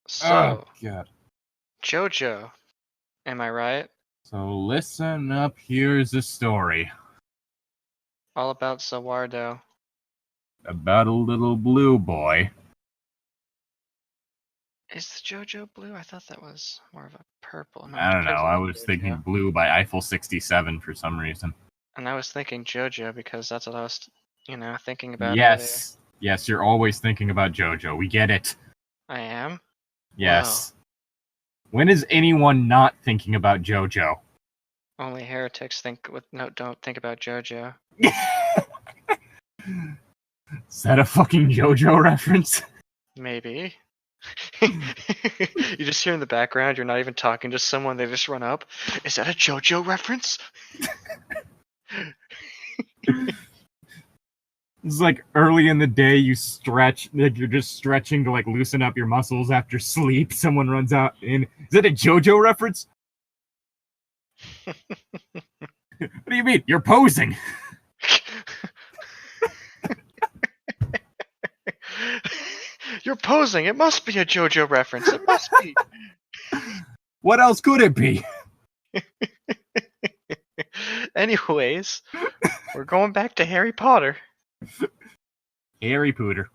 So, God. JoJo, am I right? So listen up, here's a story. All about Zawardo. About a little blue boy. Is the JoJo blue? I thought that was more of a purple. No, I don't know, depends on I the was thinking JoJo. Blue by Eiffel 67 for some reason. And I was thinking JoJo because that's what I was, thinking about earlier. Yes, you're always thinking about JoJo. We get it. I am? Yes. Whoa. When is anyone not thinking about JoJo? Only heretics don't think about JoJo. Is that a fucking JoJo reference? Maybe. You just hear in the background, you're not even talking to someone, they just run up. Is that a JoJo reference? It's like early in the day, you stretch, like you're just stretching to like loosen up your muscles after sleep. Someone runs out in. Is that a JoJo reference? What do you mean? You're posing. You're posing. It must be a JoJo reference. It must be. What else could it be? Anyways, we're going back to Harry Potter. Harry Potter.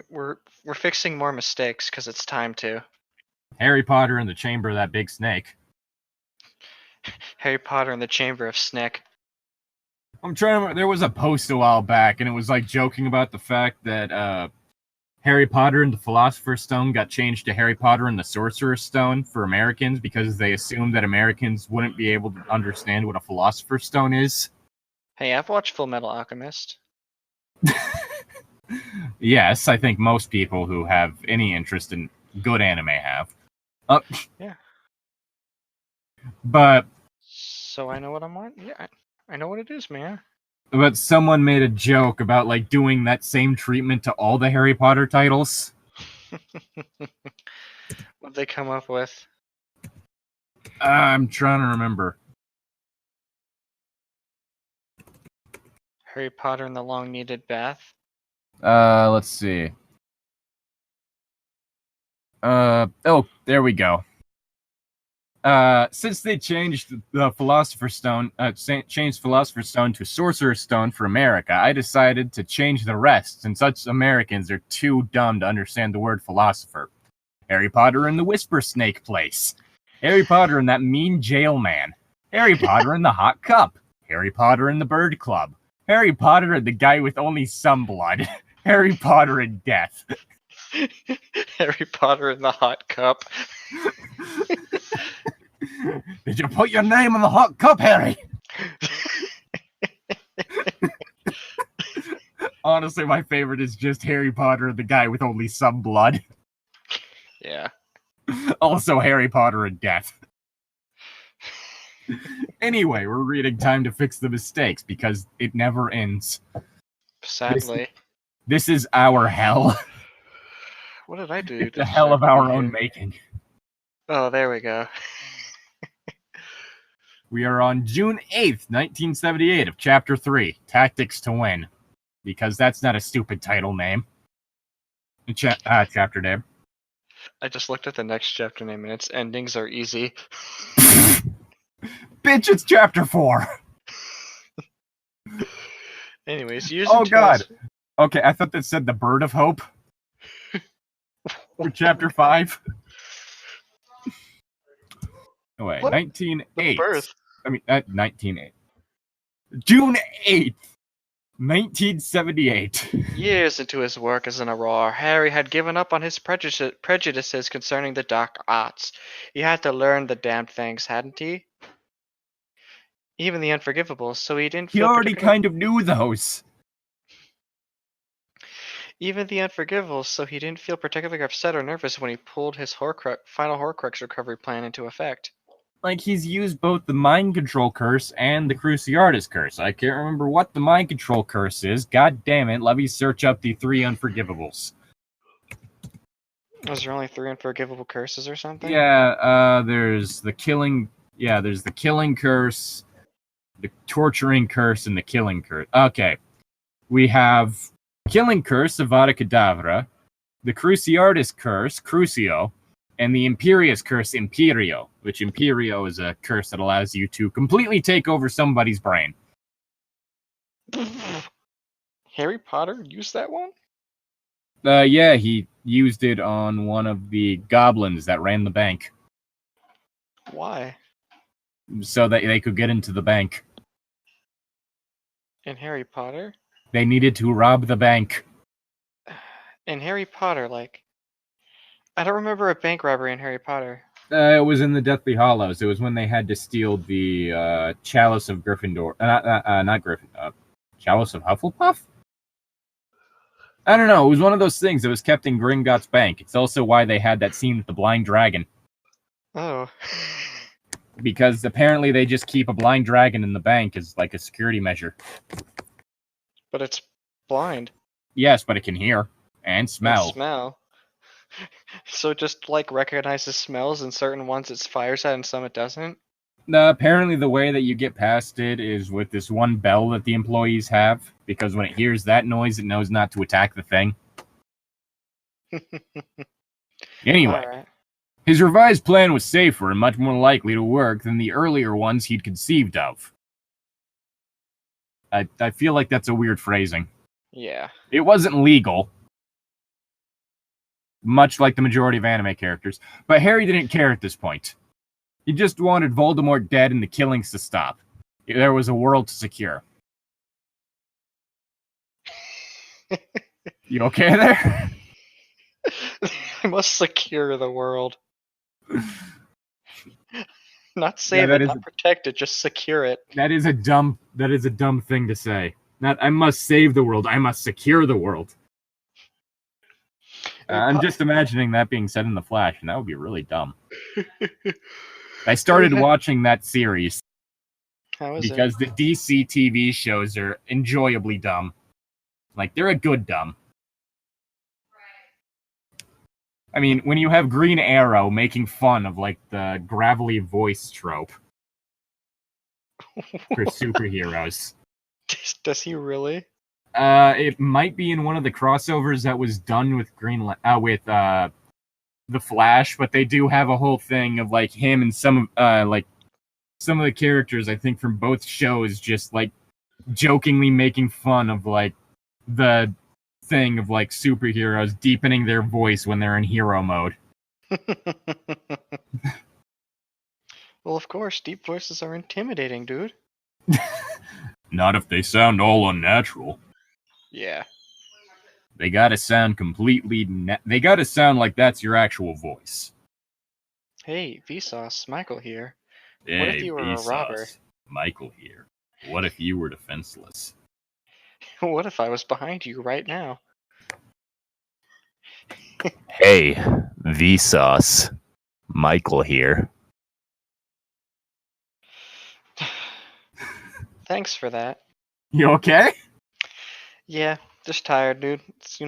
We're fixing more mistakes because it's time to. Harry Potter in the Chamber of that big snake. Harry Potter in the Chamber of Snick. I'm trying to remember, there was a post a while back, and it was like joking about the fact that Harry Potter and the Philosopher's Stone got changed to Harry Potter and the Sorcerer's Stone for Americans because they assumed that Americans wouldn't be able to understand what a Philosopher's Stone is. Hey, I've watched Full Metal Alchemist. Yes, I think most people who have any interest in good anime have. Yeah. But... So I know what I'm on? Yeah, I know what it is, man. But someone made a joke about, like, doing that same treatment to all the Harry Potter titles. What'd they come up with? I'm trying to remember. Harry Potter and the Long-Needed Bath? Let's see. Oh, there we go. Since they changed the Philosopher's Stone, changed Philosopher's Stone to Sorcerer's Stone for America, I decided to change the rest, since us Americans are too dumb to understand the word philosopher. Harry Potter and the Whisper Snake Place. Harry Potter and that mean jail man. Harry Potter and the Hot Cup. Harry Potter and the Bird Club. Harry Potter and the guy with only some blood. Harry Potter and death. Harry Potter and the Hot Cup. Did you put your name in the hot cup, Harry? Honestly, my favorite is just Harry Potter and the guy with only some blood. Yeah. Also Harry Potter and death. Anyway, we're reading Time to Fix the Mistakes because it never ends. Sadly. This is our hell. What did I do? It's the hell of our own making. Oh, there we go. We are on June 8th, 1978 of Chapter 3, Tactics to Win. Because that's not a stupid title name. Chapter name. I just looked at the next chapter name and its endings are easy. Bitch, it's Chapter 4! Anyways, use Oh god! Okay, I thought that said the Bird of Hope. For Chapter 5. Oh, wait, 1908. Birth. I mean, 1908. June 8th, 1978. Years into his work as an WAWR, Harry had given up on his prejudices concerning the dark arts. He had to learn the damned things, hadn't he? Even the unforgivables, so he didn't feel... He already kind of knew those. Even the unforgivables, so he didn't feel particularly upset or nervous when he pulled his final Horcrux recovery plan into effect. Like, he's used both the Mind Control Curse and the Cruciatus Curse. I can't remember what the Mind Control Curse is. God damn it, let me search up the 3 unforgivables. Was there only 3 unforgivable curses or something? Yeah, there's the Killing Curse, the Torturing Curse, and the Killing Curse. Okay. We have Killing Curse, Avada Kedavra, the Cruciatus Curse, Crucio, and the Imperious curse Imperio, which Imperio is a curse that allows you to completely take over somebody's brain. Harry Potter used that one? Yeah, he used it on one of the goblins that ran the bank. Why? So that they could get into the bank. In Harry Potter? They needed to rob the bank. In Harry Potter, like... I don't remember a bank robbery in Harry Potter. It was in the Deathly Hallows. It was when they had to steal the Chalice of Gryffindor. Not Gryffindor. Chalice of Hufflepuff? I don't know. It was one of those things that was kept in Gringotts Bank. It's also why they had that scene with the blind dragon. Oh. Because apparently they just keep a blind dragon in the bank as like a security measure. But it's blind. Yes, but it can hear and smell. And smell. So it just like recognizes smells, and certain ones it fires at and some it doesn't? Apparently the way that you get past it is with this one bell that the employees have, because when it hears that noise, it knows not to attack the thing. Anyway, Right. His revised plan was safer and much more likely to work than the earlier ones he'd conceived of. I feel like that's a weird phrasing. Yeah. It wasn't legal, much like the majority of anime characters, but Harry didn't care at this point. He just wanted Voldemort dead and the killings to stop. There was a world to secure. You okay there? I must secure the world. Not save it, not protect it, just secure it. That is a dumb thing to say. Not I must save the world, I must secure the world. I'm just imagining that being said in The Flash, and that would be really dumb. I started watching that series because the DC TV shows are enjoyably dumb. Like, they're a good dumb. I mean, when you have Green Arrow making fun of, like, the gravelly voice trope for superheroes. Does he really? It might be in one of the crossovers that was done with The Flash, but they do have a whole thing of, like, him and some of the characters, I think, from both shows just, like, jokingly making fun of, like, the thing of, like, superheroes deepening their voice when they're in hero mode. Well, of course, deep voices are intimidating, dude. Not if they sound all unnatural. Yeah. They gotta sound they gotta sound like that's your actual voice. Hey, Vsauce, Michael here. Hey, what if you were a robber? Michael here. What if you were defenseless? What if I was behind you right now? Hey, Vsauce, Michael here. Thanks for that. You okay? Yeah, just tired, dude. It's,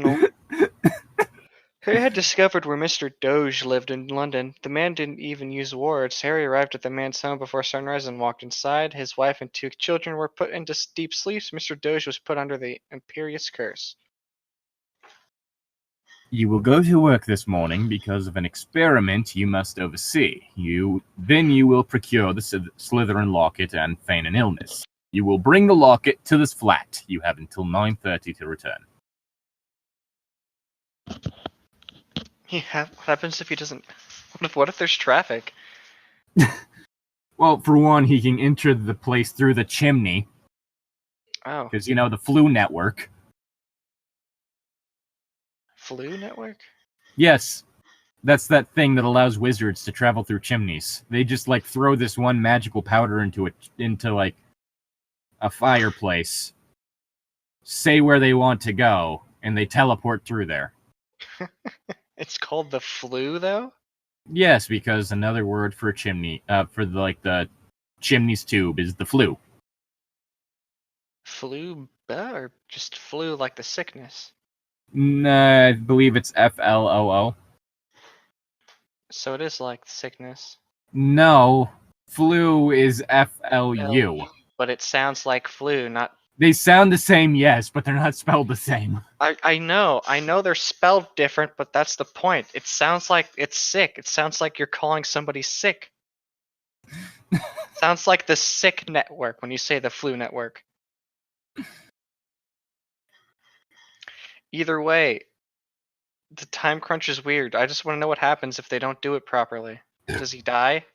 Harry had discovered where Mr. Doge lived in London. The man didn't even use words. Harry arrived at the man's home before sunrise and walked inside. His wife and 2 children were put into deep sleep. Mr. Doge was put under the Imperious curse. You will go to work this morning because of an experiment you must oversee. Then you will procure the Slytherin locket and feign an illness. You will bring the locket to this flat. You have until 9:30 to return. Yeah, what happens if he doesn't... What if there's traffic? Well, for one, he can enter the place through the chimney. Oh. Because, the Flu Network. Flu Network? Yes. That's that thing that allows wizards to travel through chimneys. They just, like, throw this one magical powder into a fireplace, say where they want to go, and they teleport through there. It's called the flu, though? Yes, because another word for chimney, the chimney's tube is the flu. Flu, or just flu like the sickness? I believe it's FLOO. So it is like sickness. No, flu is FLU. But it sounds like flu, not They sound the same, yes, but they're not spelled the same. I know they're spelled different, but that's the point. It sounds like it's sick. It sounds like you're calling somebody sick. Sounds like the sick network when you say the flu network. Either way, the time crunch is weird. I just want to know what happens if they don't do it properly. Does he die?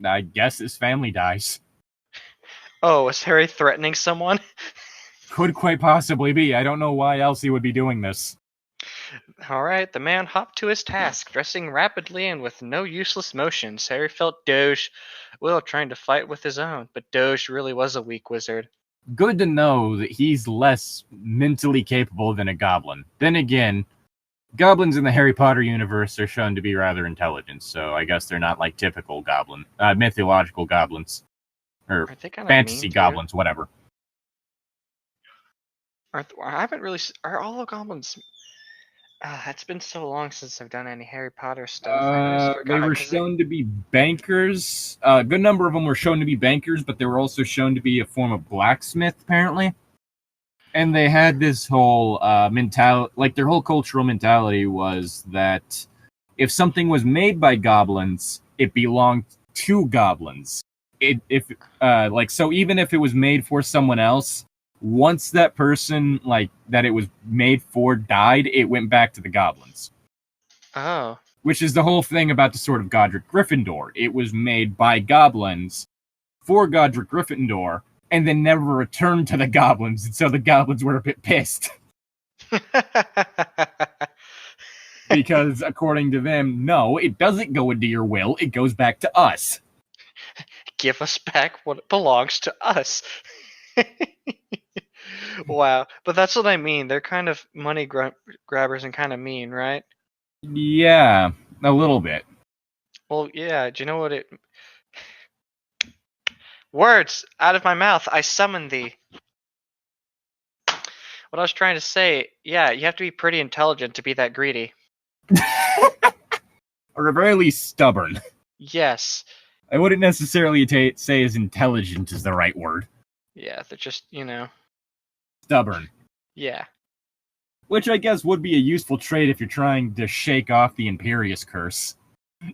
I guess his family dies. Oh, is Harry threatening someone? Could quite possibly be. I don't know why else he would be doing this. Alright, the man hopped to his task, dressing rapidly and with no useless motions. Harry felt Doge, Will trying to fight with his own, but Doge really was a weak wizard. Good to know that he's less mentally capable than a goblin. Then again, goblins in the Harry Potter universe are shown to be rather intelligent, so I guess they're not like typical mythological goblins. Or fantasy goblins, whatever. I haven't really... Are all the goblins... it's been so long since I've done any Harry Potter stuff. They were shown to be bankers. A good number of them were shown to be bankers, but they were also shown to be a form of blacksmith, apparently. And they had this whole mentality, like their whole cultural mentality was that if something was made by goblins, it belonged to goblins. So even if it was made for someone else, once that person, like, that it was made for died, it went back to the goblins. Oh. Which is the whole thing about the Sword of Godric Gryffindor. It was made by goblins for Godric Gryffindor, and then never returned to the goblins, and so the goblins were a bit pissed. Because, according to them, no, it doesn't go into your will, it goes back to us. Give us back what belongs to us. Wow, but that's what I mean. They're kind of money grabbers and kind of mean, right? Yeah, a little bit. Well, yeah, do you know what it... Words! Out of my mouth, I summon thee. What I was trying to say, yeah, you have to be pretty intelligent to be that greedy. Or at very least stubborn. Yes. I wouldn't necessarily say as intelligent is the right word. Yeah, they're just, stubborn. Yeah. Which I guess would be a useful trait if you're trying to shake off the Imperious Curse.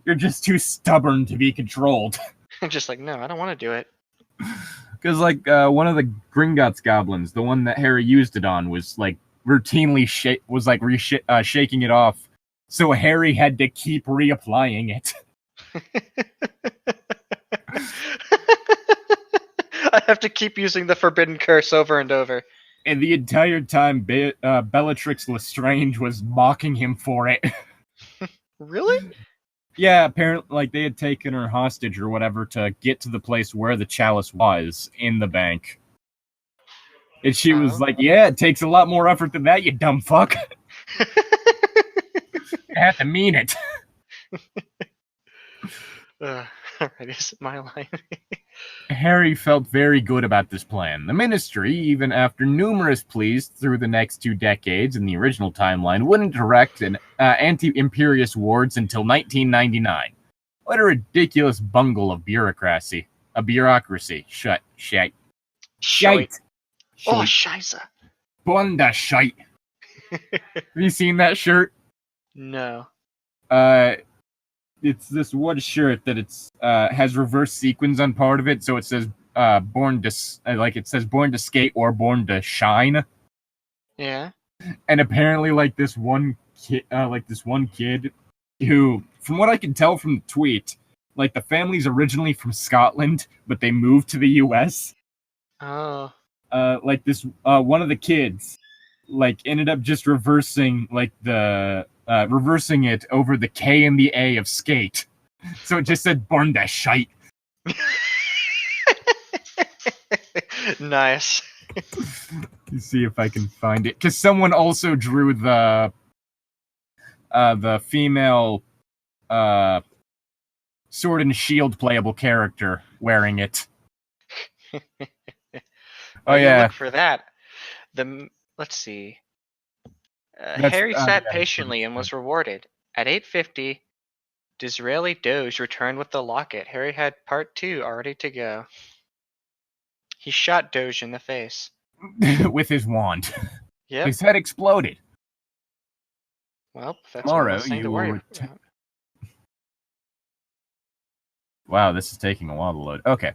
You're just too stubborn to be controlled. Just like, no, I don't want to do it. Because, one of the Gringotts goblins, the one that Harry used it on, was, routinely shaking it off. So Harry had to keep reapplying it. I have to keep using the forbidden curse over and over. And the entire time, Bellatrix Lestrange was mocking him for it. Really? Yeah, apparently, they had taken her hostage or whatever to get to the place where the chalice was, in the bank. And she was like, yeah, it takes a lot more effort than that, you dumb fuck. You have to mean it. Alright, is it my line? Harry felt very good about this plan. The Ministry, even after numerous pleas through the next 2 decades in the original timeline, wouldn't direct an anti-Imperious wards until 1999. What a ridiculous bungle of bureaucracy. A bureaucracy. Shite. Oh, scheisse. Bunda shite. Have you seen that shirt? No. It's this one shirt that has reverse sequins on part of it, so it says born to skate or born to shine. Yeah. And apparently, this one kid who, from what I can tell from the tweet, the family's originally from Scotland, but they moved to the US. Oh. One of the kids, ended up just reversing reversing it over the K and the A of skate. So it just said born to shite. Nice. Let's see if I can find it. Because someone also drew the female sword and shield playable character wearing it. Oh yeah. Look for that. Let's see. Harry sat patiently and was rewarded. At 8:50, Disraeli Doge returned with the locket. Harry had part 2 already to go. He shot Doge in the face. with his wand. Yep. His head exploded. Well, that's one Tomorrow less thing you to will worry return. about. Wow, this is taking a while to load. Okay.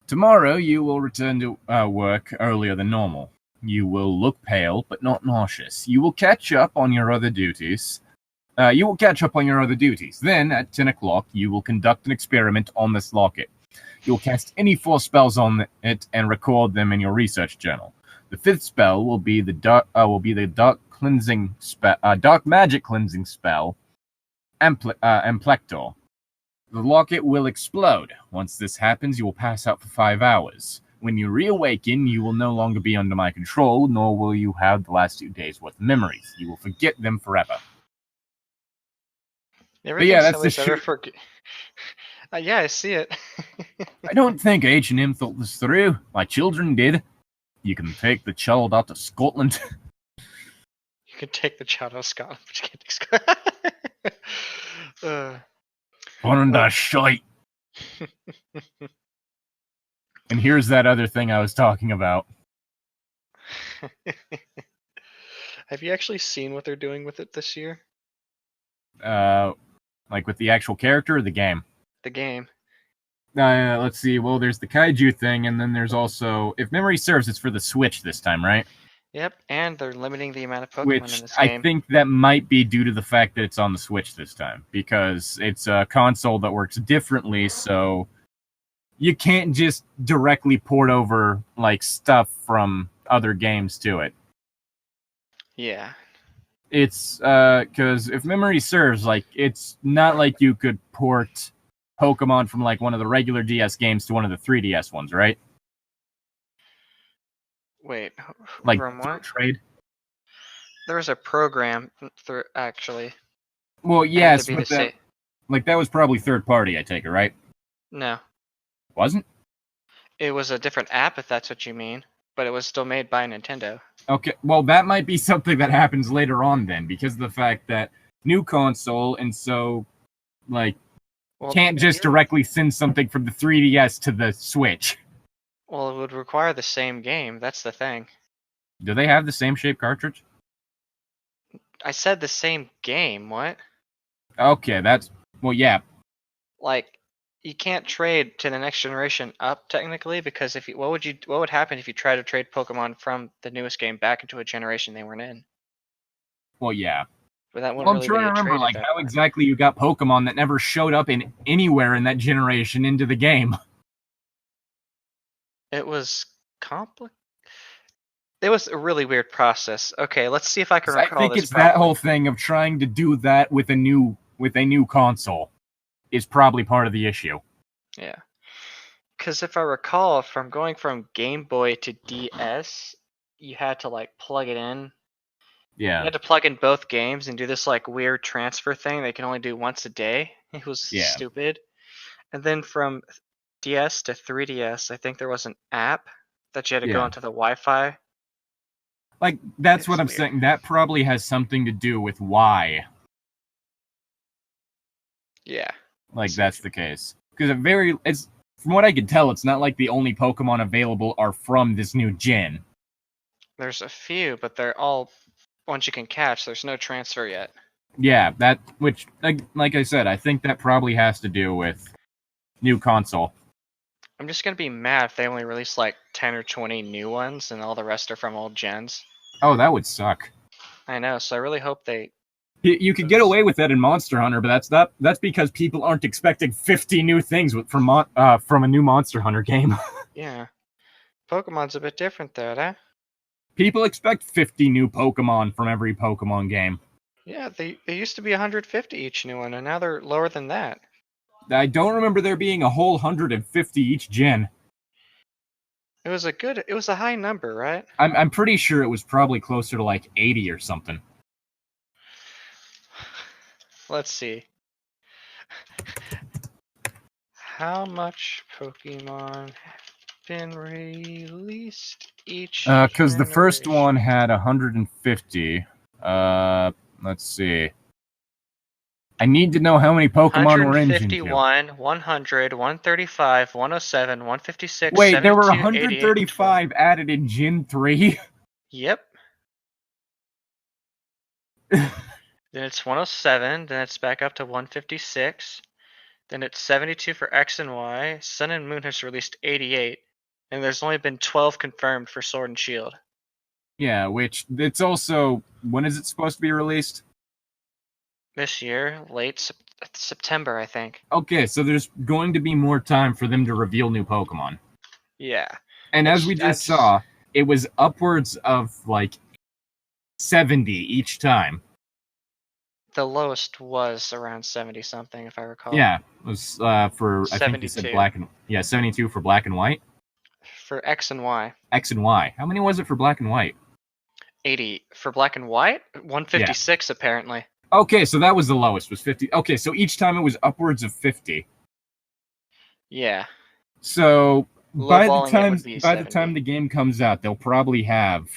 Tomorrow you will return to work earlier than normal. You will look pale, but not nauseous. You will catch up on your other duties. Then, at 10 o'clock, you will conduct an experiment on this locket. You will cast any 4 spells on it and record them in your research journal. The 5th spell will be the dark magic cleansing spell, Amplector. The locket will explode. Once this happens, you will pass out for 5 hours. When you reawaken, you will no longer be under my control, nor will you have the last 2 days' worth of memories. You will forget them forever. But yeah, that's somebody's ever forget. Yeah, I see it. I don't think H&M thought this through. My children did. You can take the child out to Scotland. You can take the child out of Scotland, but you can't take Scotland. Fun the shite. And here's that other thing I was talking about. Have you actually seen what they're doing with it this year? Like with the actual character or the game? The game. Let's see. Well, there's the kaiju thing, and then there's also, if memory serves, it's for the Switch this time, right? Yep, and they're limiting the amount of Pokemon Which in this game. I think that might be due to the fact that it's on the Switch this time, because it's a console that works differently, so you can't just directly port over like stuff from other games to it. Yeah. It's because if memory serves, like it's not like you could port Pokemon from like one of the regular DS games to one of the 3DS ones, right? Wait, like from what? Trade. There was a program through actually. Well, yes, but that, like that was probably third party. I take it, right? No, wasn't. It was a different app, if that's what you mean, but it was still made by Nintendo. Okay, well, that might be something that happens later on then, because of the fact that new console, and so, like, can't just directly send something from the 3DS to the Switch. Well, it would require the same game, that's the thing. Do they have the same shape cartridge? I said the same game, what? Okay, that's, well, yeah. Like, you can't trade to the next generation up technically, because if you, what would happen if you try to trade Pokemon from the newest game back into a generation they weren't in? Well, yeah. But that I'm trying to remember like how exactly you got Pokemon that never showed up in anywhere in that generation into the game. It was complicated. It was a really weird process. Okay, let's see if I can recall this. I think it's that whole thing of trying to do that with a new console is probably part of the issue. Yeah. Because if I recall, from going from Game Boy to DS, you had to like plug it in. Yeah. You had to plug in both games and do this like weird transfer thing they can only do once a day. It was stupid. And then from DS to 3DS, I think there was an app that you had to go into the Wi-Fi. Like, that's what I'm saying. That probably has something to do with why. Yeah. Like, that's the case. Because it's from what I can tell, it's not like the only Pokemon available are from this new gen. There's a few, but they're all ones you can catch. There's no transfer yet. Yeah, which, like I said, I think that probably has to do with new console. I'm just going to be mad if they only release like 10 or 20 new ones and all the rest are from old gens. Oh, that would suck. I know, so I really hope they... You could get away with that in Monster Hunter, but that's because people aren't expecting 50 new things from a new Monster Hunter game. Yeah. Pokemon's a bit different though, huh? People expect 50 new Pokemon from every Pokemon game. Yeah, they used to be 150 each new one, and now they're lower than that. I don't remember there being a whole 150 each gen. It was a high number, right? I'm pretty sure it was probably closer to like 80 or something. Let's see. How much Pokemon have been released each because the first one had 150. Let's see. I need to know how many Pokemon were in Gen 2. 151, 100, 135, 107, 156, Wait, there were 72, 88, and 12. 135 added in Gen 3? Yep. Then it's 107, then it's back up to 156. Then it's 72 for X and Y. Sun and Moon has released 88. And there's only been 12 confirmed for Sword and Shield. Yeah, which it's also... When is it supposed to be released? This year, late September, I think. Okay, so there's going to be more time for them to reveal new Pokemon. Yeah. And as we just saw, it was upwards of, like, 70 each time. The lowest was around 70-something, if I recall. Yeah, it was for, I think you said black and... Yeah, 72 for black and white. For X and Y. X and Y. How many was it for black and white? 80. For black and white? 156, apparently. Okay, so that was the lowest, was 50. Okay, so each time it was upwards of 50. Yeah. So by Lowballing the time the game comes out, they'll probably have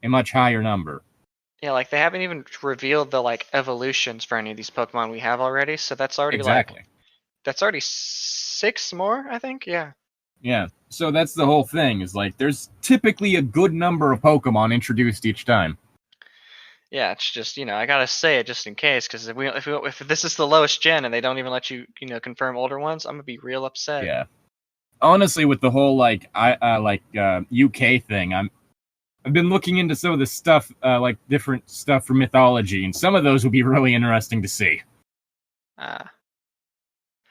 a much higher number. Yeah, like they haven't even revealed the like evolutions for any of these Pokemon we have already, so that's already that's already 6 more, I think. Yeah. Yeah. So that's the whole thing, is like there's typically a good number of Pokemon introduced each time. Yeah, it's just, I gotta say it just in case, because if this is the lowest gen and they don't even let you, confirm older ones, I'm gonna be real upset. Yeah. Honestly, with the whole UK thing, I've been looking into some of the stuff, like different stuff for mythology, and some of those would be really interesting to see.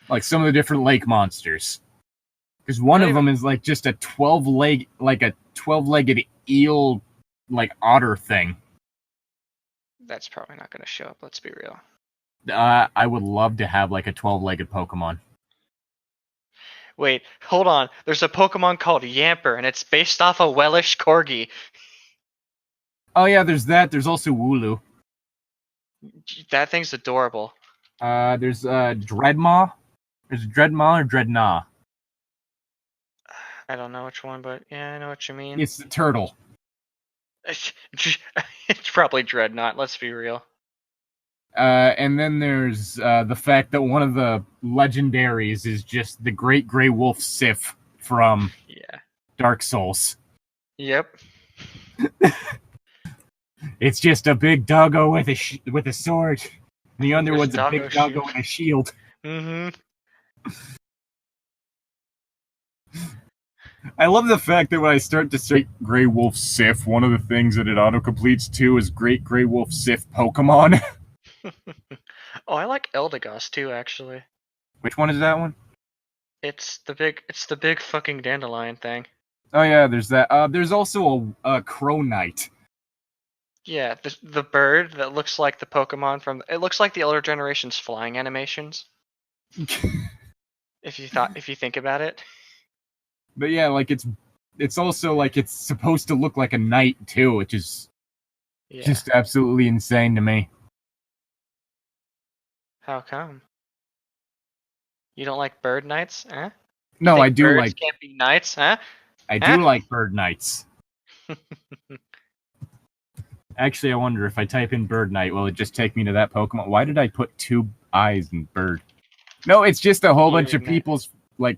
Like some of the different lake monsters, because one of them is like just a 12-legged eel, like otter thing. That's probably not gonna show up. Let's be real. I would love to have like a 12-legged Pokemon. Wait, hold on. There's a Pokemon called Yamper, and it's based off a Welsh Corgi. Oh yeah, there's that. There's also Wooloo. That thing's adorable. There's Dreadmaw. There's Dreadmaw or Dreadnought. I don't know which one, but yeah, I know what you mean. It's the turtle. It's probably Dreadnought, let's be real. And then there's the fact that one of the legendaries is just the Great Grey Wolf Sif from Dark Souls. Yep. It's just a big doggo with a sword. And the other one's a big doggo with a shield. Mm-hmm. I love the fact that when I start to say Grey Wolf Sif, one of the things that it auto-completes to is Great Grey Wolf Sif Pokemon. Oh, I like Eldegoss too, actually. Which one is that one? It's the big fucking dandelion thing. Oh yeah, there's that. There's also a Crow Knight. Yeah, the bird that looks like the Pokemon it looks like the older generation's flying animations. if you think about it. But yeah, like it's also like it's supposed to look like a knight too, which is just absolutely insane to me. How come? You don't like bird knights, huh? No, I do birds can't be knights, huh? I do like bird knights. Actually, I wonder if I type in bird knight, will it just take me to that Pokemon? Why did I put 2 eyes in bird? No, it's just a whole bunch of people's like.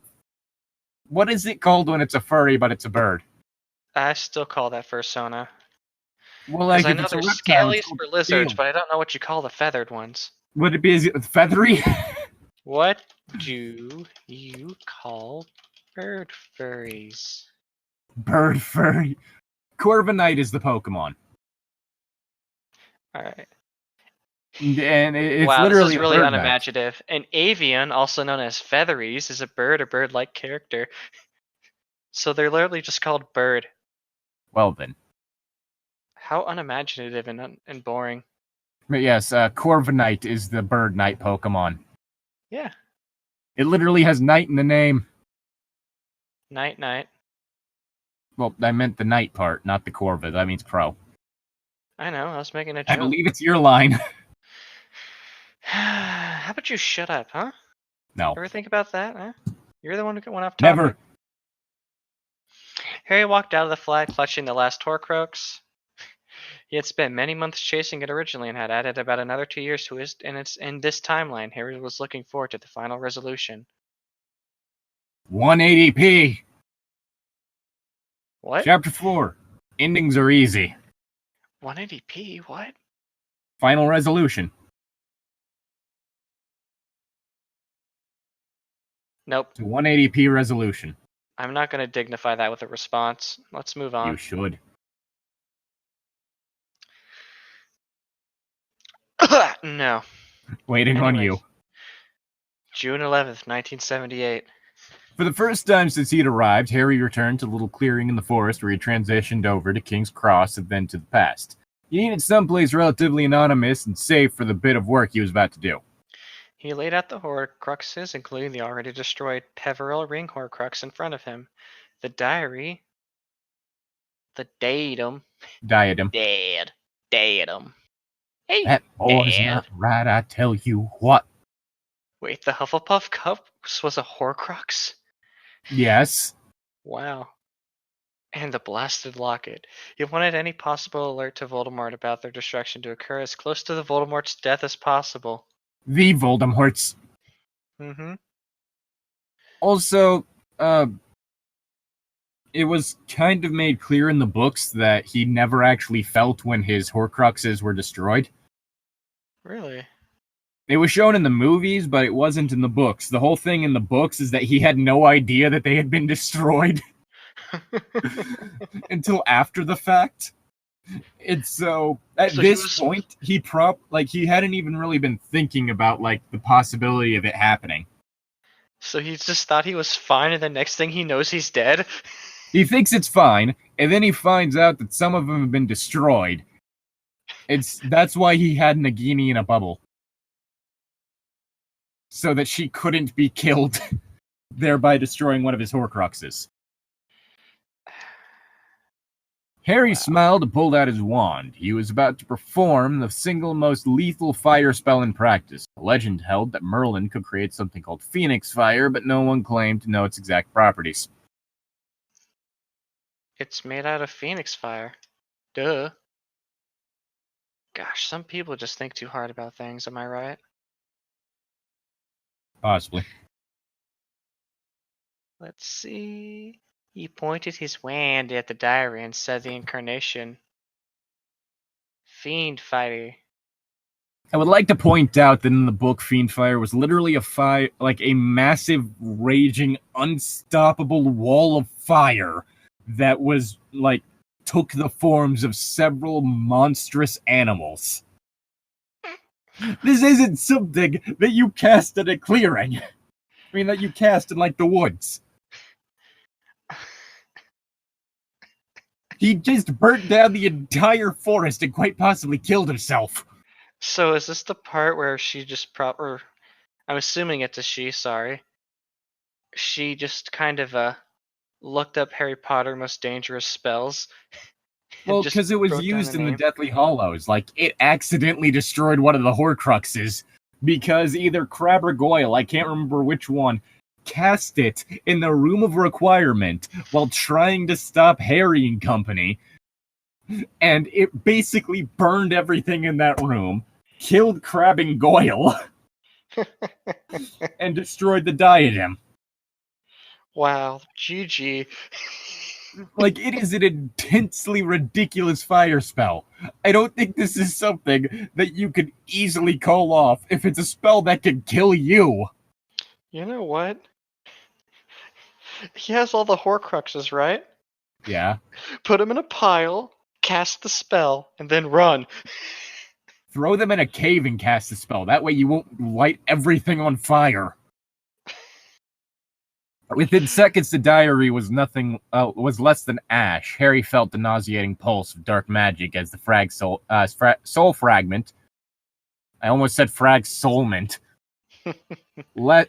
What is it called when it's a furry but it's a bird? I still call that fursona. Well, like I know there's scalies for lizards, but I don't know what you call the feathered ones. Would it be feathery? What do you call bird furries? Bird furry. Corviknight is the Pokemon. Alright. And it's literally this is really unimaginative. An avian, also known as featheries, is a bird-like character. So they're literally just called bird. Well then. How unimaginative and boring. But yes, Corviknight is the bird knight Pokemon. Yeah. It literally has knight in the name. Night. Well, I meant the knight part, not the Corva. That means pro. I know, I was making a joke. I believe it's your line. How about you shut up, huh? No. Ever think about that, huh? You're the one who went off topic. Never. Harry walked out of the flat clutching the last Horcrux. He had spent many months chasing it originally and had added about another 2 years to his in this timeline. Harry was looking forward to the final resolution. 180p. What? Chapter 4. Endings are easy. 180p? What? Final resolution. Nope. It's a 180p resolution. I'm not going to dignify that with a response. Let's move on. You should. No. Waiting on Anyways. you. June 11th, 1978. For the first time since he'd arrived, Harry returned to the little clearing in the forest where he transitioned over to King's Cross and then to the past. He needed someplace relatively anonymous and safe for the bit of work he was about to do. He laid out the Horcruxes, including the already destroyed Peveril Ring Horcrux, in front of him. The diary, the datum, Diadem. datum. Hey, That boy's Dad. not right, I tell you what. Wait, the Hufflepuff Cup was a Horcrux? Yes. Wow. And the blasted locket. He wanted any possible alert to Voldemort about their destruction to occur as close to the Voldemort's death as possible. The Voldemorts. Mm-hmm. Also, it was kind of made clear in the books that he never actually felt when his Horcruxes were destroyed. Really? It was shown in the movies, but it wasn't in the books. The whole thing in the books is that he had no idea that they had been destroyed until after the fact. It's so at this point he hadn't even really been thinking about the possibility of it happening. So he just thought he was fine, and the next thing he knows, he's dead? He thinks it's fine, and then he finds out that some of them have been destroyed. That's why he had Nagini in a bubble. So that she couldn't be killed, thereby destroying one of his Horcruxes. Harry smiled and pulled out his wand. He was about to perform the single most lethal fire spell in practice. The legend held that Merlin could create something called Fiendfyre, but no one claimed to know its exact properties. It's made out of Fiendfyre. Duh. Gosh, some people just think too hard about things, am I right? Possibly. Let's see. He pointed his wand at the diary and said the incarnation. Fiendfyre. I would like to point out that in the book, Fiendfyre was literally a massive, raging, unstoppable wall of fire that was, took the forms of several monstrous animals. This isn't something that you cast at a clearing. I mean, that you cast in, the woods. He just burnt down the entire forest and quite possibly killed himself. So is this the part where she just I'm assuming it's a she, sorry. She just kind of looked up Harry Potter most dangerous spells. Well, because it was used in the Deathly Hallows. It accidentally destroyed one of the Horcruxes because either Crabbe or Goyle, I can't remember which one, cast it in the Room of Requirement while trying to stop Harry and company, and it basically burned everything in that room, killed Crabbe and Goyle, and destroyed the diadem. Wow, GG. It is an intensely ridiculous fire spell. I don't think this is something that you could easily call off if it's a spell that can kill you. You know what? He has all the Horcruxes, right? Yeah. Put them in a pile, cast the spell, and then run. Throw them in a cave and cast the spell. That way you won't light everything on fire. Within seconds, the diary was less than ash. Harry felt the nauseating pulse of dark magic as the soul fragment. I almost said frag-soulment.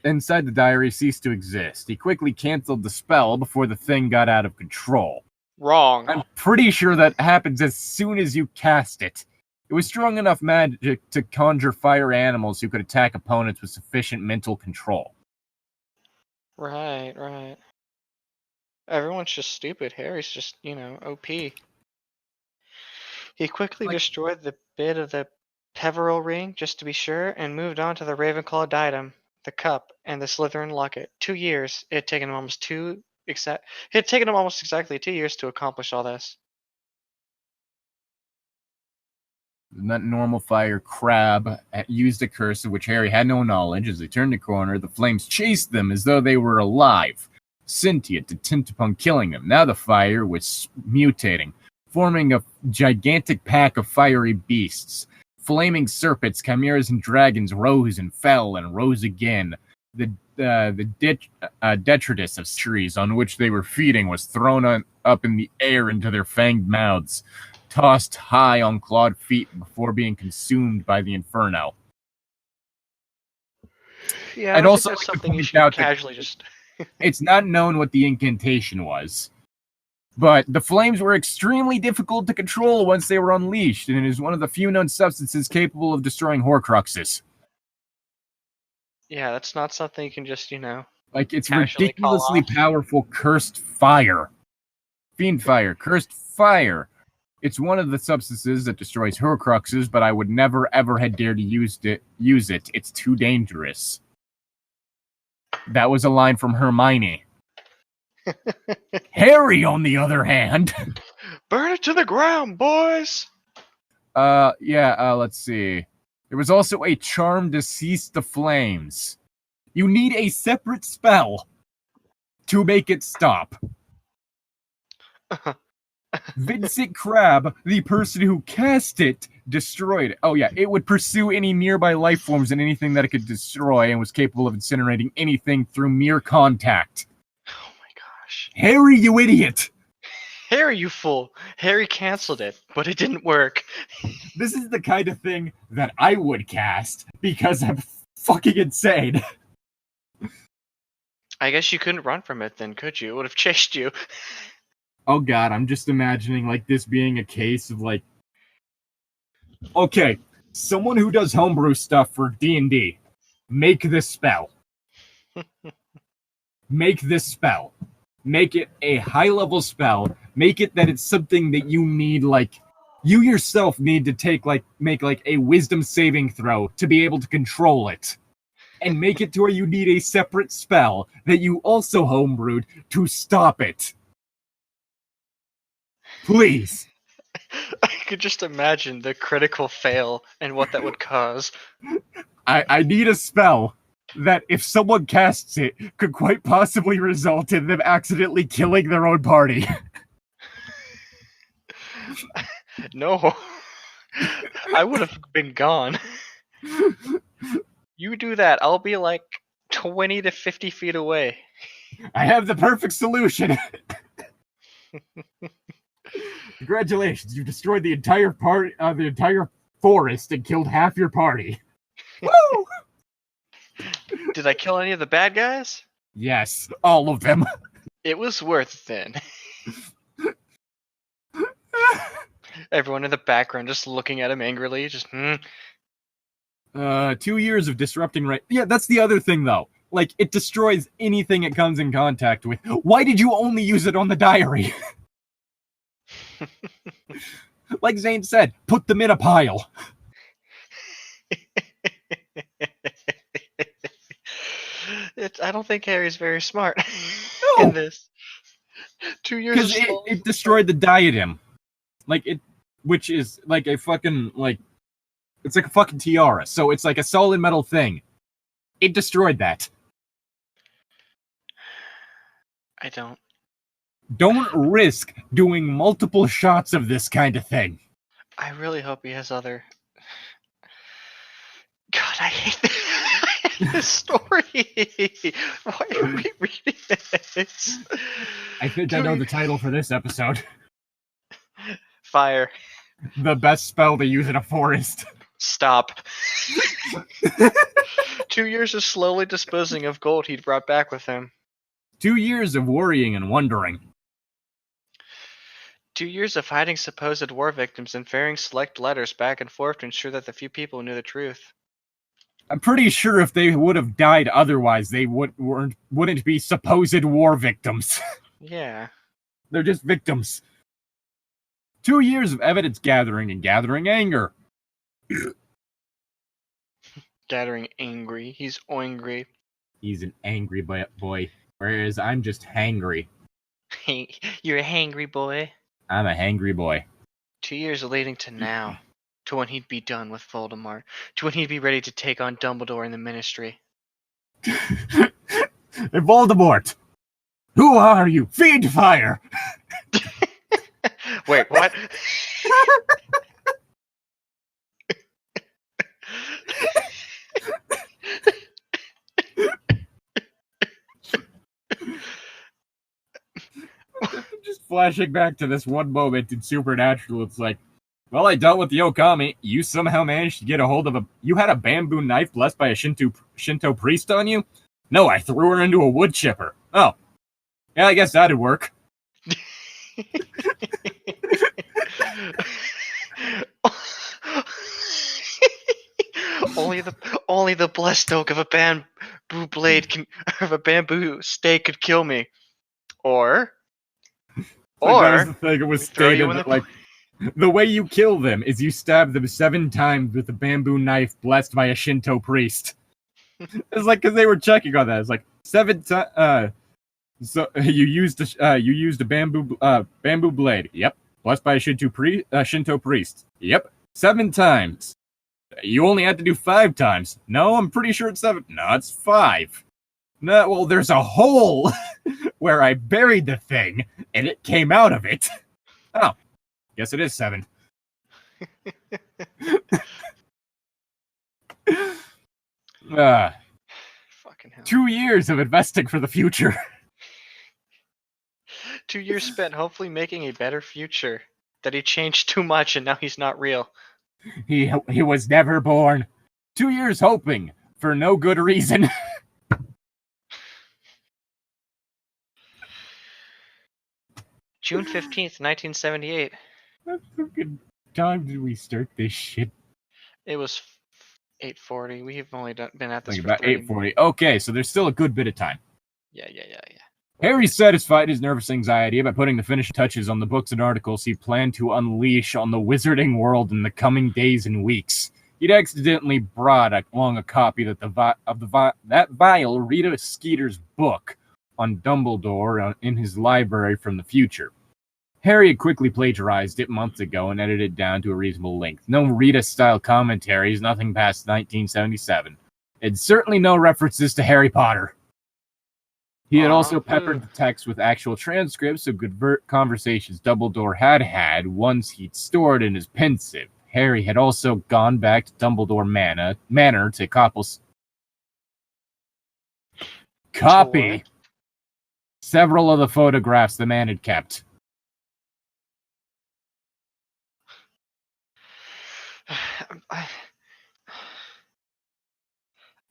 Inside the diary ceased to exist. He quickly canceled the spell before the thing got out of control. Wrong. I'm pretty sure that happens as soon as you cast it. It was strong enough magic to conjure fire animals who could attack opponents with sufficient mental control. Right. Everyone's just stupid. Harry's just, OP. He quickly destroyed the bit of the Peveril ring, just to be sure, and moved on to the Ravenclaw diadem, the cup, and the Slytherin locket. 2 years. It had taken him almost exactly 2 years to accomplish all this. That normal fire crab used a curse of which Harry had no knowledge. As they turned the corner, the flames chased them as though they were alive, sentient, intent upon killing them. Now the fire was mutating, forming a gigantic pack of fiery beasts. Flaming serpents, chimeras, and dragons rose and fell and rose again. The detritus of trees on which they were feeding was thrown up in the air into their fanged mouths, tossed high on clawed feet before being consumed by the inferno. Yeah, and also that's something you should casually just... It's not known what the incantation was, but the flames were extremely difficult to control once they were unleashed, and it is one of the few known substances capable of destroying Horcruxes. Yeah, that's not something you can just, Like, it's ridiculously powerful cursed fire. Fiendfyre, cursed fire. It's one of the substances that destroys Horcruxes, but I would never ever have dared to use it. It's too dangerous. That was a line from Hermione. Harry, on the other hand... Burn it to the ground, boys! Let's see. There was also a charm to cease the flames. You need a separate spell to make it stop. Vincent Crabbe, the person who cast it, destroyed it. Oh yeah, it would pursue any nearby life forms and anything that it could destroy, and was capable of incinerating anything through mere contact. Oh my gosh. Harry, you idiot! Harry, you fool! Harry canceled it, but it didn't work. This is the kind of thing that I would cast, because I'm fucking insane. I guess you couldn't run from it then, could you? It would have chased you. Oh god, I'm just imagining, like, this being a case of, like... Okay, someone who does homebrew stuff for D&D, make this spell. Make this spell. Make it a high-level spell. Make it that it's something that you need, like... You yourself need to make a wisdom saving throw to be able to control it. And make it to where you need a separate spell that you also homebrewed to stop it. Please. I could just imagine the critical fail and what that would cause. I need a spell that, if someone casts it, could quite possibly result in them accidentally killing their own party. No. I would have been gone. You do that, I'll be like 20 to 50 feet away. I have the perfect solution. Congratulations, you destroyed the entire forest and killed half your party. Woo! Did I kill any of the bad guys? Yes, all of them. It was worth it then. Everyone in the background just looking at him angrily, just 2 years of disrupting Yeah, that's the other thing though. Like, it destroys anything it comes in contact with. Why did you only use it on the diary? Like Zane said, put them in a pile. I don't think Harry's very smart in this. 2 years because it destroyed the diadem, which is like a fucking it's like a fucking tiara. So it's like a solid metal thing. It destroyed that. I don't. Don't risk doing multiple shots of this kind of thing. I really hope he has other... God, I hate this story. Why are we reading this? I think I know the title for this episode. Fire. The best spell to use in a forest. Stop. 2 years of slowly disposing of gold he'd brought back with him. 2 years of worrying and wondering. 2 years of hiding supposed war victims and ferrying select letters back and forth to ensure that the few people knew the truth. I'm pretty sure if they would have died otherwise, they wouldn't be supposed war victims. Yeah. They're just victims. 2 years of evidence gathering and gathering anger. Gathering angry. He's angry. He's an angry boy, whereas I'm just hangry. Hey, you're a hangry boy. I'm a hangry boy. 2 years leading to now. To when he'd be done with Voldemort. To when he'd be ready to take on Dumbledore in the Ministry. Voldemort! Who are you? Fiendfyre! Wait, what? Just flashing back to this one moment in Supernatural, it's like, well, I dealt with the Okami. You somehow managed to get a hold of you had a bamboo knife blessed by a Shinto priest on you? No, I threw her into a wood chipper. Oh. Yeah, I guess that'd work. only the blessed oak of a bamboo blade of a bamboo stake could kill me. Or that was the thing. It was stated that, like, the way you kill them is you stab them 7 times with a bamboo knife blessed by a Shinto priest. It's like, because they were checking on that. It's like 7 times. So you used a bamboo blade. Yep. Blessed by a Shinto priest. Yep. 7 times. You only had to do 5 times. No, I'm pretty sure it's 7. No, it's 5. No, well, there's a hole where I buried the thing, and it came out of it. Oh, guess it is 7. Fucking hell. 2 years of investing for the future. 2 years spent hopefully making a better future. That he changed too much and now he's not real. He was never born. 2 years hoping for no good reason. June 15th, 1978. What fucking time did we start this shit? It was 8:40. We've only been at this Like for about 8:40. Okay, so there's still a good bit of time. Yeah. Harry satisfied his nervous anxiety by putting the finishing touches on the books and articles he planned to unleash on the wizarding world in the coming days and weeks. He'd accidentally brought along a copy of that vile Rita Skeeter's book on Dumbledore in his library from the future. Harry had quickly plagiarized it months ago and edited it down to a reasonable length. No Rita-style commentaries, nothing past 1977. And certainly no references to Harry Potter. He had also peppered the text with actual transcripts of good conversations Dumbledore had once he'd stored in his pensieve. Harry had also gone back to Dumbledore Manor to copy several of the photographs the man had kept.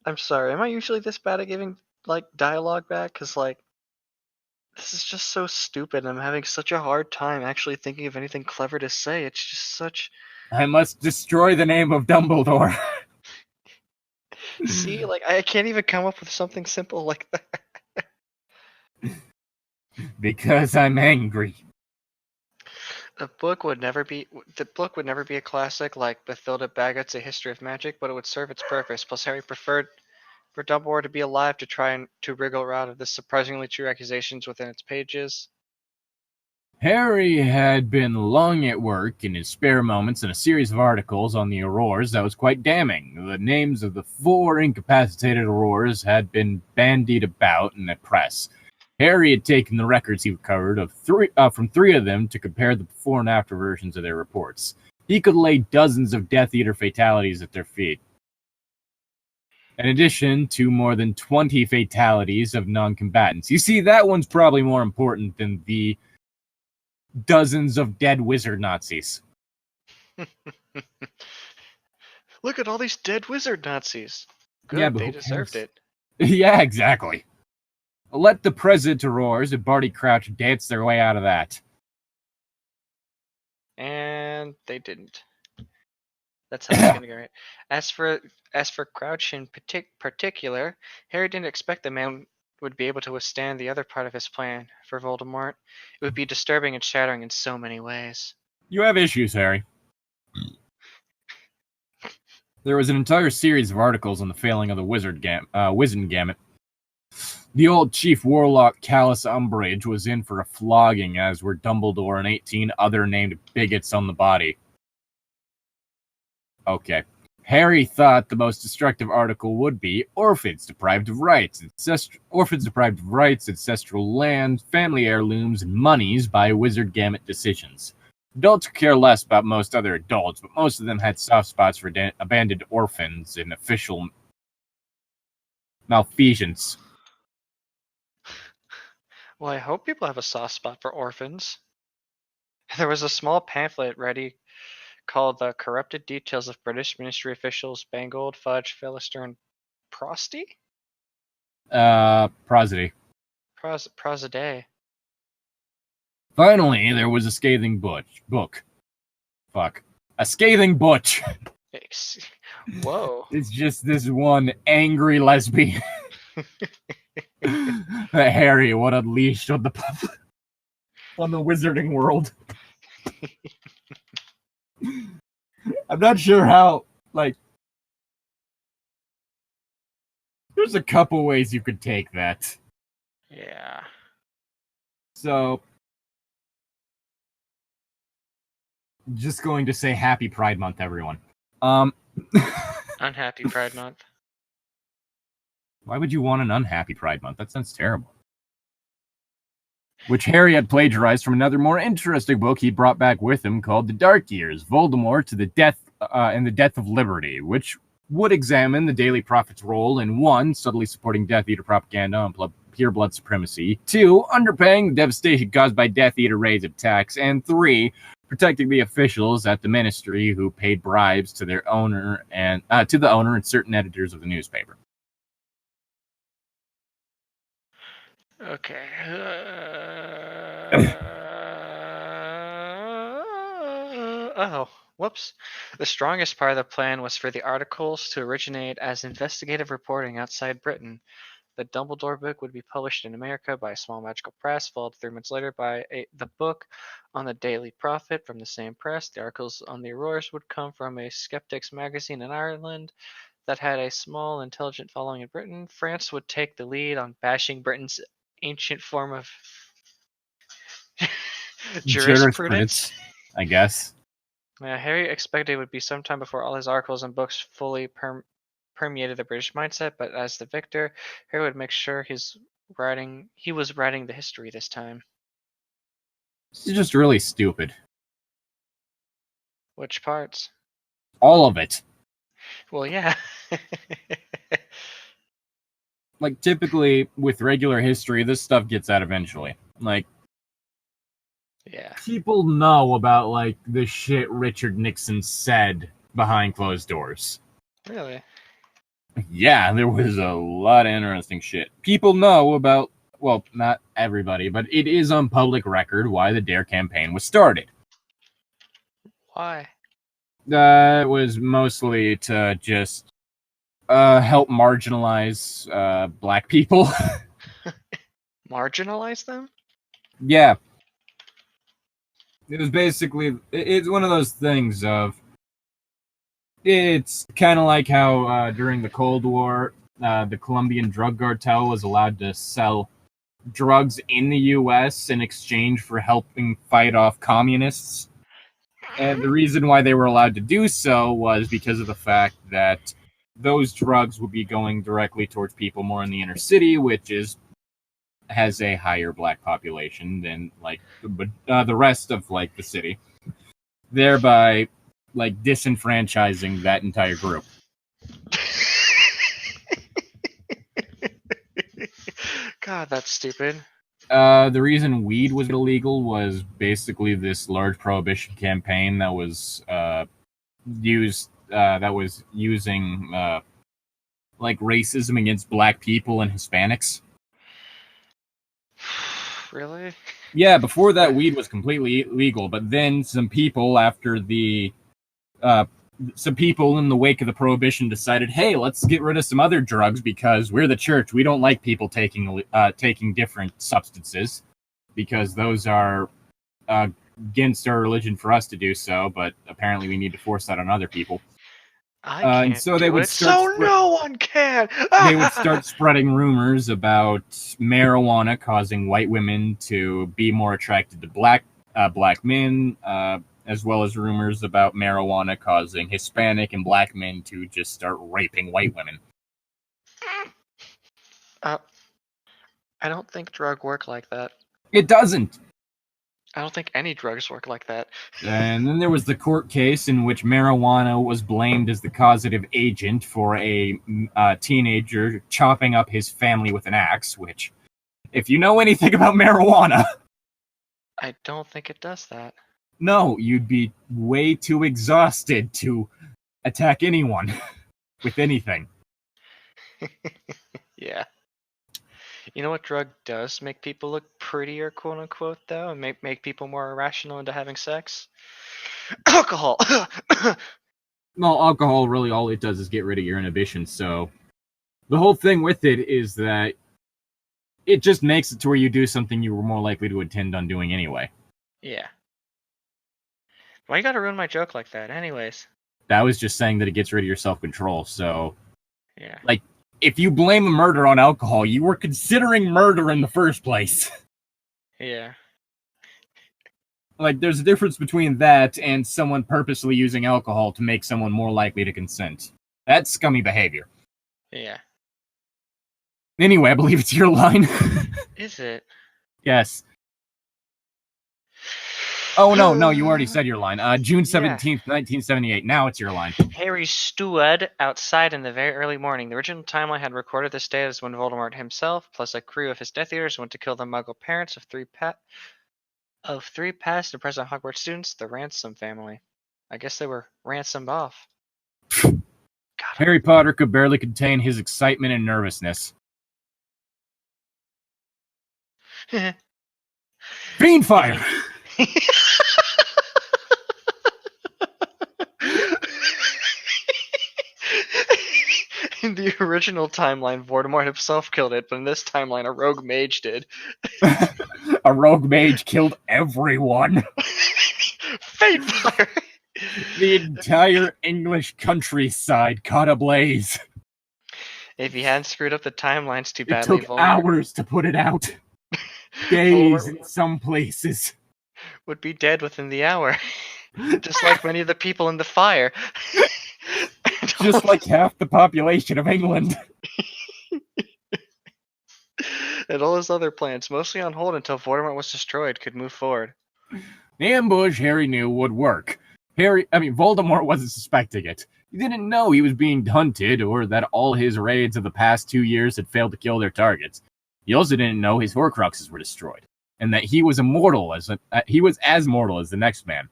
I'm sorry. Am I usually this bad at giving dialogue back? Because this is just so stupid. I'm having such a hard time actually thinking of anything clever to say. It's just such. I must destroy the name of Dumbledore. See, I can't even come up with something simple like that. Because I'm angry. The book would never be a classic like Bathilda Baggett's A History of Magic, but it would serve its purpose. Plus, Harry preferred for Dumbledore to be alive to try and to wriggle out of the surprisingly true accusations within its pages. Harry had been long at work in his spare moments in a series of articles on the Aurors that was quite damning. The names of the 4 incapacitated Aurors had been bandied about in the press. Harry had taken the records he recovered from 3 of them to compare the before and after versions of their reports. He could lay dozens of Death Eater fatalities at their feet. In addition to more than 20 fatalities of non-combatants. You see, that one's probably more important than the dozens of dead wizard Nazis. Look at all these dead wizard Nazis. Good, yeah, but they deserved it. Yeah, exactly. Let the President Aurors and Barty Crouch dance their way out of that. And they didn't. That's how it's gonna go. Right. As for Crouch in particular, Harry didn't expect the man would be able to withstand the other part of his plan for Voldemort. It would be disturbing and shattering in so many ways. You have issues, Harry. There was an entire series of articles on the failing of the Wizengamot. The old Chief Warlock Callus Umbridge was in for a flogging, as were Dumbledore and 18 other named bigots on the body. Okay. Harry thought the most destructive article would be orphans deprived of rights, ancestral land, family heirlooms, and monies by Wizardgamot decisions. Adults care less about most other adults, but most of them had soft spots for abandoned orphans and official malfeasance. Well, I hope people have a soft spot for orphans. There was a small pamphlet ready called The Corrupted Details of British Ministry Officials Bangold, Fudge, Philister, and Prosty? Prosody. Prosody. Finally, there was a scathing book. A scathing butch. Whoa. It's just this one angry lesbian that Harry would unleash on the wizarding world. I'm not sure how, there's a couple ways you could take that. Yeah. So, just going to say Happy Pride Month, everyone. Unhappy Pride Month. Why would you want an unhappy Pride Month? That sounds terrible. Which Harry had plagiarized from another more interesting book he brought back with him called The Dark Years, Voldemort to the Death and the Death of Liberty, which would examine the Daily Prophet's role in 1, subtly supporting Death Eater propaganda and pure blood supremacy, 2, underpaying the devastation caused by Death Eater raids of attacks, and 3, protecting the officials at the ministry who paid bribes to their owner and to the owner and certain editors of the newspaper. Okay. Oh, whoops. The strongest part of the plan was for the articles to originate as investigative reporting outside Britain. The Dumbledore book would be published in America by a small magical press, followed 3 months later by the book on the Daily Prophet from the same press. The articles on the Aurors would come from a skeptics magazine in Ireland that had a small, intelligent following in Britain. France would take the lead on bashing Britain's ancient form of jurisprudence, I guess. Harry expected it would be sometime before all his articles and books fully permeated the British mindset, but as the victor, Harry would make sure he was writing the history this time. This is just really stupid. Which parts? All of it. Well, yeah. Typically, with regular history, this stuff gets out eventually. Yeah. People know about, the shit Richard Nixon said behind closed doors. Really? Yeah, there was a lot of interesting shit. People know about, well, not everybody, but it is on public record why the DARE campaign was started. Why? It was mostly to just help marginalize black people. Marginalize them? Yeah. It was basically, it's one of those things of, it's kind of like how during the Cold War, the Colombian drug cartel was allowed to sell drugs in the U.S. in exchange for helping fight off communists. And the reason why they were allowed to do so was because of the fact that those drugs would be going directly towards people more in the inner city, which has a higher black population than the rest of the city, thereby disenfranchising that entire group. God, that's stupid. The reason weed was illegal was basically this large prohibition campaign that was using racism against black people and Hispanics. Really? Yeah, before that, weed was completely illegal, but then some people in the wake of the prohibition decided, hey, let's get rid of some other drugs because we're the church. We don't like people taking different substances because those are against our religion for us to do so, but apparently we need to force that on other people. I can't And so do they would it, so no one can! they would start spreading rumors about marijuana causing white women to be more attracted to black men, as well as rumors about marijuana causing Hispanic and black men to just start raping white women. I don't think drugs work like that. It doesn't. I don't think any drugs work like that. And then there was the court case in which marijuana was blamed as the causative agent for a teenager chopping up his family with an axe, which, if you know anything about marijuana... I don't think it does that. No, you'd be way too exhausted to attack anyone with anything. Yeah. You know what drug does make people look prettier, quote unquote, though, and make people more irrational into having sex? Alcohol. Well, alcohol really all it does is get rid of your inhibitions. So the whole thing with it is that it just makes it to where you do something you were more likely to intend on doing anyway. Yeah. Why you gotta ruin my joke like that? Anyways. That was just saying that it gets rid of your self-control. So, yeah. Like, if you blame a murder on alcohol, you were considering murder in the first place. Yeah. Like, there's a difference between that and someone purposely using alcohol to make someone more likely to consent. That's scummy behavior. Yeah. Anyway, I believe it's your line. Is it? Yes. Oh, no, you already said your line. June 17th, 1978. Now it's your line. Harry stood outside in the very early morning. The original timeline had recorded this day as when Voldemort himself, plus a crew of his Death Eaters, went to kill the Muggle parents of three past and present Hogwarts students, the Ransom family. I guess they were ransomed off. Harry Potter could barely contain his excitement and nervousness. Fiendfyre! In the original timeline, Voldemort himself killed it, but in this timeline, a rogue mage did. A rogue mage killed everyone. Fiendfyre! The entire English countryside caught ablaze. If he hadn't screwed up the timelines too badly, It took hours to put it out. Days in some places. Would be dead within the hour. Just like many of the people in the fire. Just like half the population of England. And all his other plans, mostly on hold until Voldemort was destroyed, could move forward. The ambush Harry knew would work. Voldemort wasn't suspecting it. He didn't know he was being hunted or that all his raids of the past 2 years had failed to kill their targets. He also didn't know his Horcruxes were destroyed, and that he was as mortal as the next man.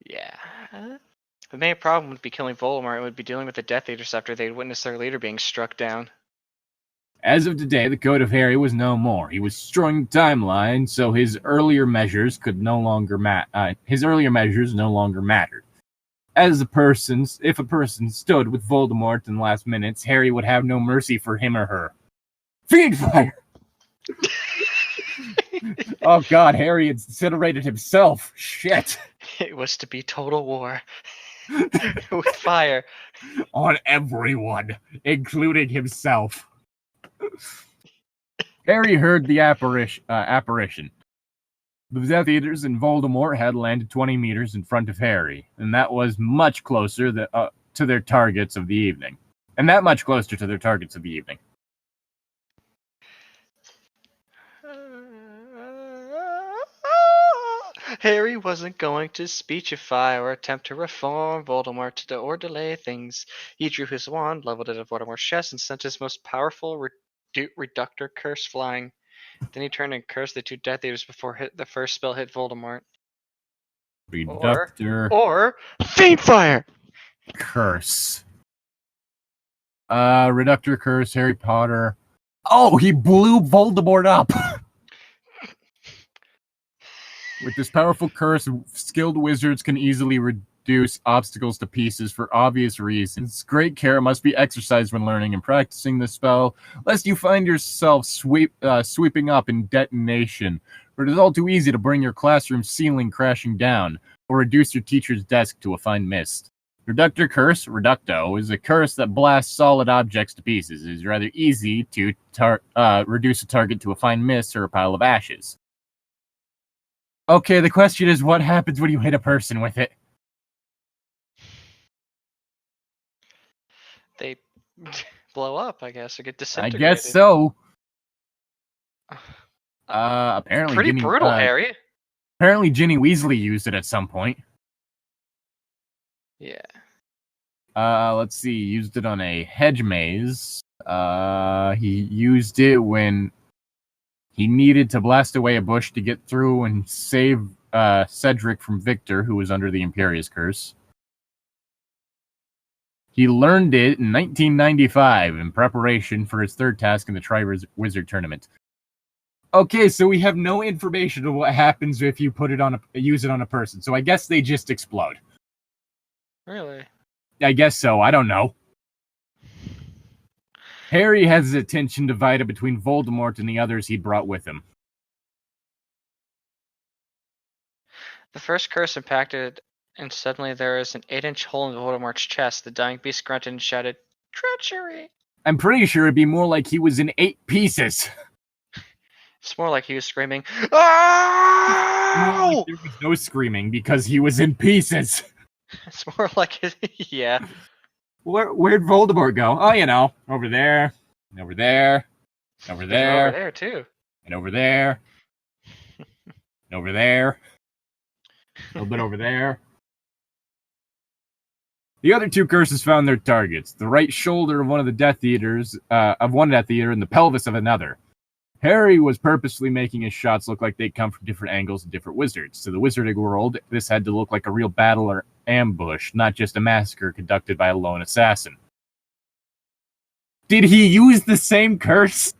Yeah. The main problem would be killing Voldemort. It would be dealing with the Death Eaters after they'd witnessed their leader being struck down. As of today, the Code of Harry was no more. He was destroying the timeline, so his earlier measures no longer mattered. If a person stood with Voldemort in the last minutes, Harry would have no mercy for him or her. Fiendfyre! Oh god, Harry incinerated himself. Shit. It was to be total war. With fire. On everyone, including himself. Harry heard the apparition. The Death Eaters and Voldemort had landed 20 meters in front of Harry, and that was much closer to their targets of the evening. Harry wasn't going to speechify or attempt to reform Voldemort or delay things. He drew his wand, leveled it at Voldemort's chest, and sent his most powerful reductor curse flying. Then he turned and cursed the two Death Eaters before the first spell hit Voldemort. Reductor or Fiendfyre! Curse. Reductor curse, Harry Potter. Oh, he blew Voldemort up! With this powerful curse, skilled wizards can easily reduce obstacles to pieces for obvious reasons. Great care must be exercised when learning and practicing the spell, lest you find yourself sweeping up in detonation. For it is all too easy to bring your classroom ceiling crashing down, or reduce your teacher's desk to a fine mist. Reductor curse, reducto, is a curse that blasts solid objects to pieces. It is rather easy to reduce a target to a fine mist or a pile of ashes. Okay, the question is, what happens when you hit a person with it? They blow up, I guess, or get I disintegrated. guess so. Apparently, Pretty brutal, Harry. Apparently, Ginny Weasley used it at some point. Yeah. Let's see. Used it on a hedge maze. He used it when he needed to blast away a bush to get through and save Cedric from Victor, who was under the Imperious Curse. He learned it in 1995 in preparation for his third task in the Tri-Wizard Tournament. Okay, so we have no information on what happens if you use it on a person. So I guess they just explode. Really? I guess so. I don't know. Harry has his attention divided between Voldemort and the others he brought with him. The first curse impacted, and suddenly there is an 8-inch hole in Voldemort's chest. The dying beast grunted and shouted, "Treachery!" I'm pretty sure it'd be more like he was in 8 pieces. It's more like he was screaming, "Oh!" There was no screaming because he was in pieces. It's more like, yeah. Where'd Voldemort go? Oh, you know, over there, and over there, and over there, Over there too, and over there, and over there, a little bit over there. The other 2 curses found their targets: the right shoulder of one of the Death Eaters, and the pelvis of another. Harry was purposely making his shots look like they'd come from different angles and different wizards. To the wizarding world, this had to look like a real battle or ambush, not just a massacre conducted by a lone assassin. Did he use the same curse?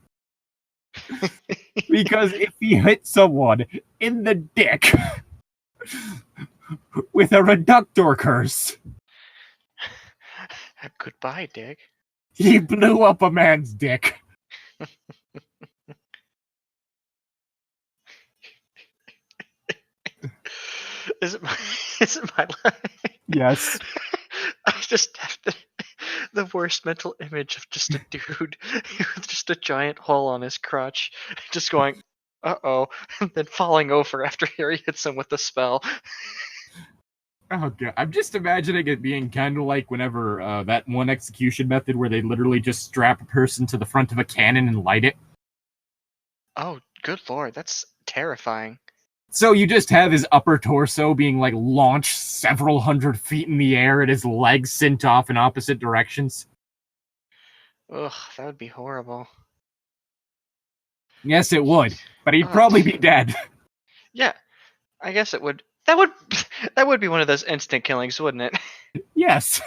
Because if he hit someone in the dick with a reductor curse, goodbye, Dick. He blew up a man's dick. Is it my line? Yes. I just have the worst mental image of just a dude with just a giant hole on his crotch, just going, uh-oh, and then falling over after Harry hits him with the spell. Oh, God. I'm just imagining it being kind of like whenever that one execution method where they literally just strap a person to the front of a cannon and light it. Oh, good lord, that's terrifying. So you just have his upper torso being like launched several hundred feet in the air and his legs sent off in opposite directions. Ugh, that would be horrible. Yes, it would, but he'd probably be dead. Yeah, I guess it would. That would be one of those instant killings, wouldn't it? Yes.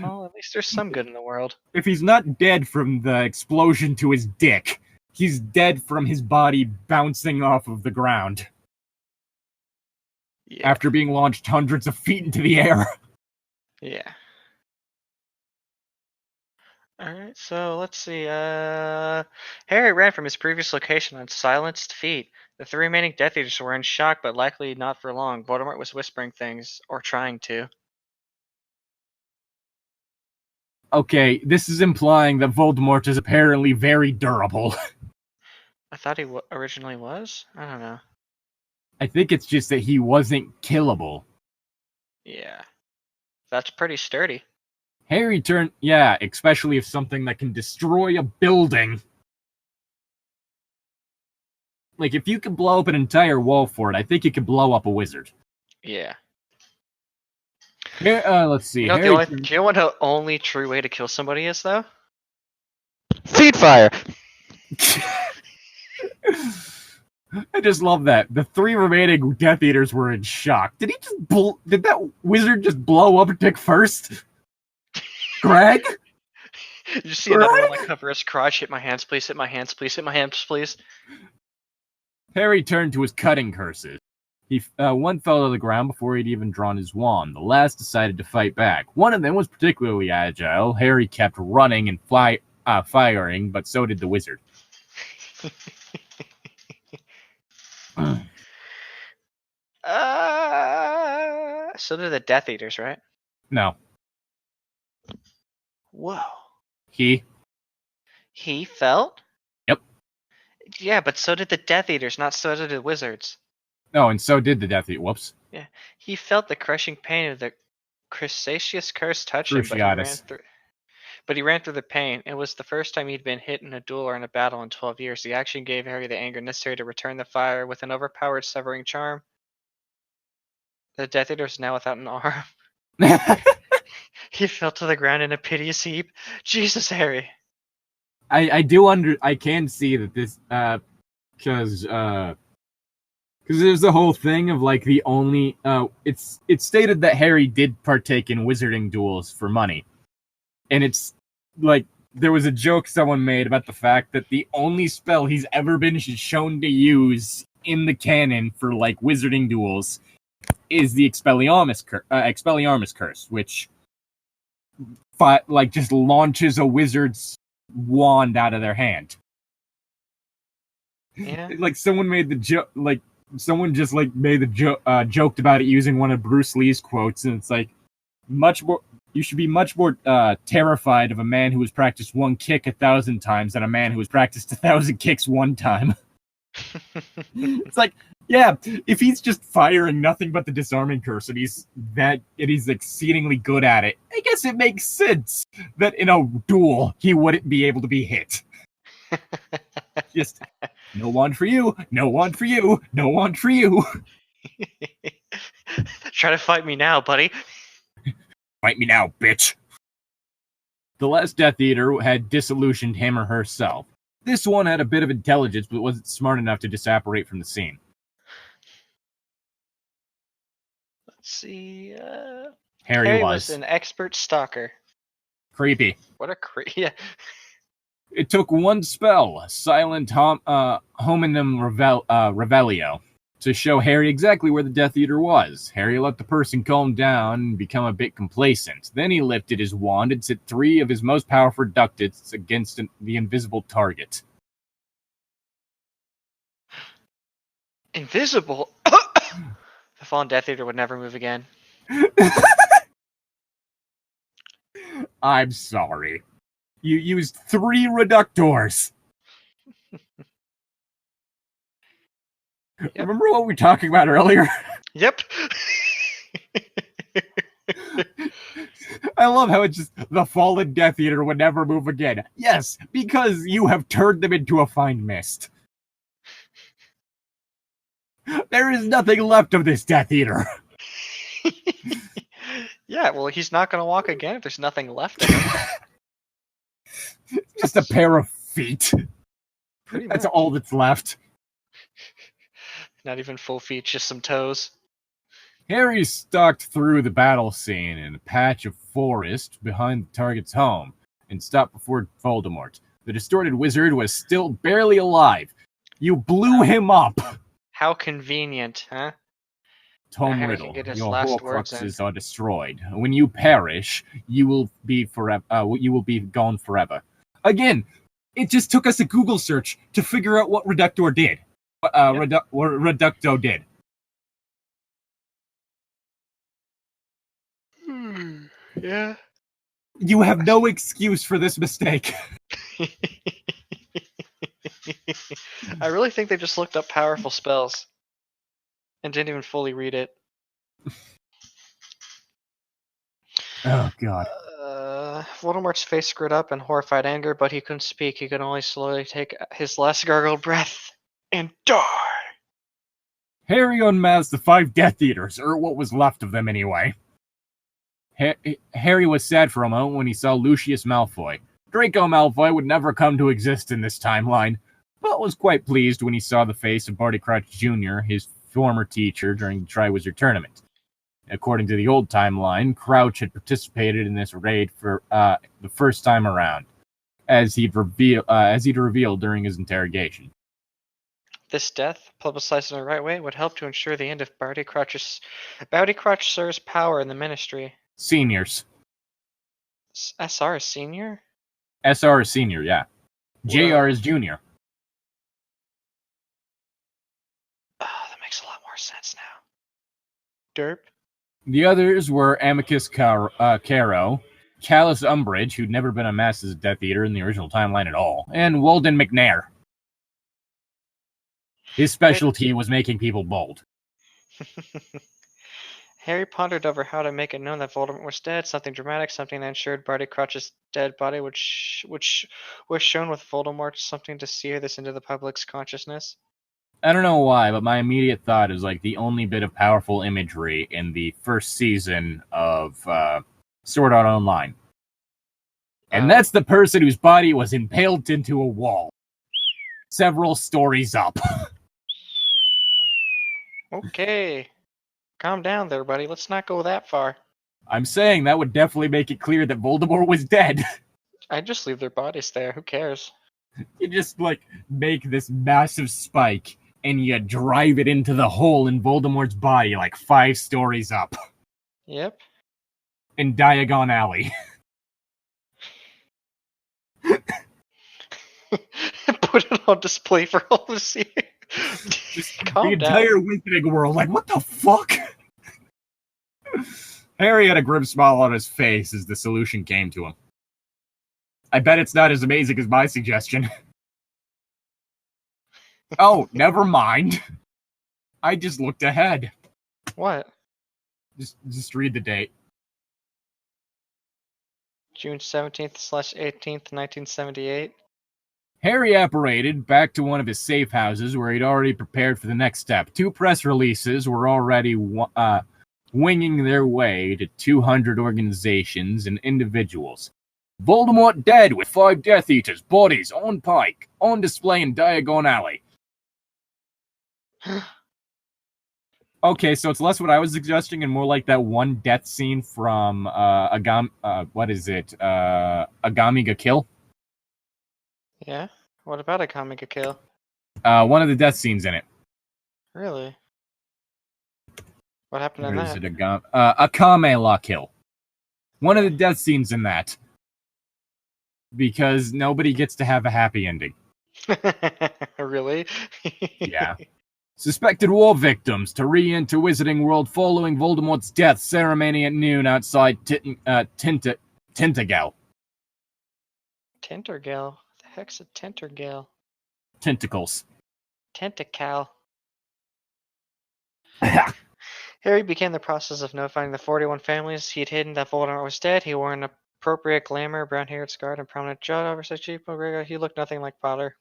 Well, at least there's some good in the world. If he's not dead from the explosion to his dick, he's dead from his body bouncing off of the ground. Yeah. After being launched hundreds of feet into the air. Yeah. Alright, so let's see. Harry ran from his previous location on silenced feet. The 3 remaining Death Eaters were in shock, but likely not for long. Voldemort was whispering things, or trying to. Okay, this is implying that Voldemort is apparently very durable. I thought he originally was? I don't know. I think it's just that he wasn't killable. Yeah. That's pretty sturdy. Harry turned... Yeah, especially if something that can destroy a building. Like, if you could blow up an entire wall for it, I think you could blow up a wizard. Yeah. Let's see. You know, do you know what the only true way to kill somebody is, though? Fiendfyre! I just love that. The 3 remaining Death Eaters were in shock. Did that wizard just blow up Dick first? Greg? You see another one like cover his crotch, hit my hands please, hit my hands please, hit my hands please. Harry turned to his cutting curses. One fell to the ground before he'd even drawn his wand. The last decided to fight back. One of them was particularly agile. Harry kept running and firing, but so did the wizard. So did the Death Eaters, right? No. Whoa. He felt? Yep. Yeah, but so did the Death Eaters, not so did the wizards. Oh, and so did the Death Eater. Whoops. Yeah. He felt the crushing pain of the Crustaceous curse touch him, but he ran through the pain. It was the first time he'd been hit in a duel or in a battle in 12 years. The action gave Harry the anger necessary to return the fire with an overpowered severing charm. The Death Eater is now without an arm. He fell to the ground in a piteous heap. Jesus, Harry. I can see that this because there's the whole thing of like the only it's stated that Harry did partake in wizarding duels for money, and it's like there was a joke someone made about the fact that the only spell he's ever been shown to use in the canon for like wizarding duels is the Expelliarmus curse, which just launches a wizard's wand out of their hand. Yeah. Like someone made the joke, like someone just like made the joked about it using one of Bruce Lee's quotes, and it's like you should be much more terrified of a man who has practiced one kick 1,000 times than a man who has practiced 1,000 kicks one time. It's like, yeah, if he's just firing nothing but the disarming curse and he's exceedingly good at it, I guess it makes sense that in a duel he wouldn't be able to be hit. Just no wand for you, no wand for you, no wand for you. Try to fight me now, buddy. Fight me now, bitch. The last Death Eater had disillusioned him or herself. This one had a bit of intelligence, but wasn't smart enough to disapparate from the scene. Let's see. Harry was an expert stalker. Creepy. What a yeah. It took one spell, Silent Hominum Revelio, to show Harry exactly where the Death Eater was. Harry let the person calm down and become a bit complacent. Then he lifted his wand and set 3 of his most powerful ducats against the invisible target. Invisible? The fallen Death Eater would never move again. I'm sorry. You used 3 reductors. Yep. Remember what we were talking about earlier? Yep. I love how it's just the fallen Death Eater would never move again. Yes, because you have turned them into a fine mist. There is nothing left of this Death Eater. Yeah, well, he's not going to walk again if there's nothing left of him. Just a pair of feet. That's all that's left. Not even full feet, just some toes. Harry stalked through the battle scene in a patch of forest behind the target's home and stopped before Voldemort. The distorted wizard was still barely alive. You blew him up. How convenient, huh? Tom Riddle, your Horcruxes are destroyed. When you perish, you will be forever. You will be gone forever. Again, it just took us a Google search to figure out what Reductor did. Reducto did. Yeah. You have no excuse for this mistake. I really think they just looked up powerful spells and didn't even fully read it. Oh, God. Voldemort's face screwed up in horrified anger, but he couldn't speak. He could only slowly take his last gargled breath and die. Harry unmasked the 5 Death Eaters, or what was left of them anyway. Harry was sad for a moment when he saw Lucius Malfoy. Draco Malfoy would never come to exist in this timeline, but was quite pleased when he saw the face of Barty Crouch Jr., his former teacher, during the Triwizard Tournament. According to the old timeline, Crouch had participated in this raid for the first time around, as he'd revealed during his interrogation. This death, publicized in the right way, would help to ensure the end of Bowdycrotcher's power in the Ministry. Seniors. SR is senior? SR is senior, yeah. JR is junior. Oh, that makes a lot more sense now. Derp. The others were Amicus Caro, Callus Umbridge, who'd never been unmasked as a Death Eater in the original timeline at all, and Walden McNair. His specialty was making people bold. Harry pondered over how to make it known that Voldemort was dead, something dramatic, something that ensured Barty Crouch's dead body which was shown with Voldemort, something to sear this into the public's consciousness. I don't know why, but my immediate thought is like the only bit of powerful imagery in the first season of Sword Art Online. And that's the person whose body was impaled into a wall. Several stories up. Okay. Calm down there, buddy. Let's not go that far. I'm saying that would definitely make it clear that Voldemort was dead. I'd just leave their bodies there. Who cares? You just, like, make this massive spike, and you drive it into the hole in Voldemort's body, like 5 stories up. Yep. In Diagon Alley. Put it on display for all to see. Just Calm the down. entire Wizarding world, like, what the fuck? Harry had a grim smile on his face as the solution came to him. I bet it's not as amazing as my suggestion. Oh, never mind. I just looked ahead. What? Just read the date. June 17th/18th, 1978. Harry apparated back to one of his safe houses where he'd already prepared for the next step. 2 press releases were already winging their way to 200 organizations and individuals. Voldemort dead with 5 Death Eaters, bodies on pike, on display in Diagon Alley. Okay, so it's less what I was suggesting and more like that one death scene from Agami Ga Kill? Yeah? What about a comic kill? One of the death scenes in it. Really? What happened in Or is that? it Akame La Kill? One of the death scenes in that. Because nobody gets to have a happy ending. Really? Yeah. Suspected war victims to re-enter Wizarding World following Voldemort's death. Ceremony at noon outside Tintagel. Tintergale? The heck's a Tintergale? Tentacles. Tentacal. Harry began the process of notifying the 41 families he'd hidden that Voldemort was dead. He wore an appropriate glamour, brown-haired, scarred, and prominent jaw over such cheap McGregor. He looked nothing like Potter.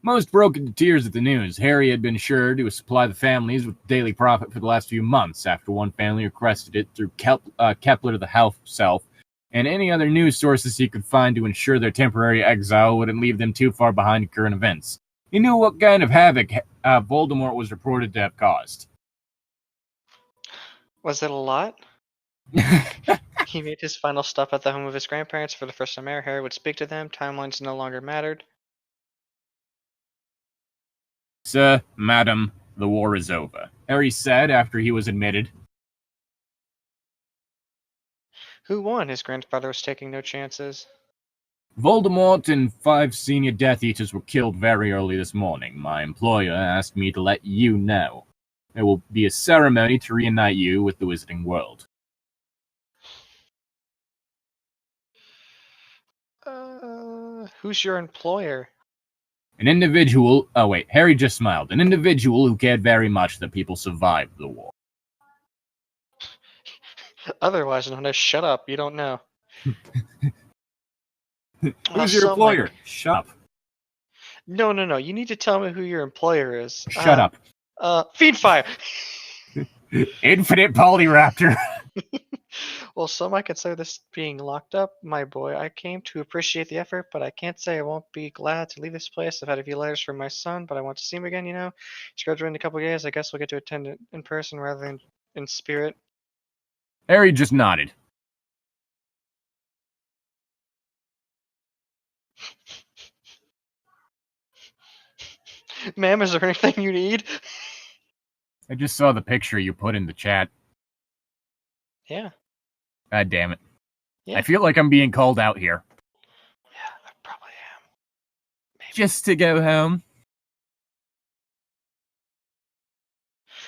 Most broke into tears at the news. Harry had been sure to supply the families with daily profit for the last few months after one family requested it through Kepler the Himself and any other news sources he could find to ensure their temporary exile wouldn't leave them too far behind current events. He knew what kind of havoc Voldemort was reported to have caused. Was it a lot? He made his final stop at the home of his grandparents. For the first time ever, Harry would speak to them. Timelines no longer mattered. Sir, madam, the war is over, Harry said after he was admitted. Who won? His grandfather was taking no chances. Voldemort and 5 senior Death Eaters were killed very early this morning. My employer asked me to let you know. There will be a ceremony to reunite you with the Wizarding World. Who's your employer? An individual... Oh, wait. Harry just smiled. An individual who cared very much that people survived the war. Otherwise known as shut up. You don't know. Who's your employer? Shut up. No. You need to tell me who your employer is. Shut up. Fiendfyre! Infinite Polyraptor. Well, some might consider this being locked up, my boy. I came to appreciate the effort, but I can't say I won't be glad to leave this place. I've had a few letters from my son, but I want to see him again, you know. He's graduating in a couple of days. I guess we'll get to attend it in person rather than in spirit. Harry just nodded. Ma'am, is there anything you need? I just saw the picture you put in the chat. Yeah. God damn it. Yeah. I feel like I'm being called out here. Yeah, I probably am. Maybe. Just to go home.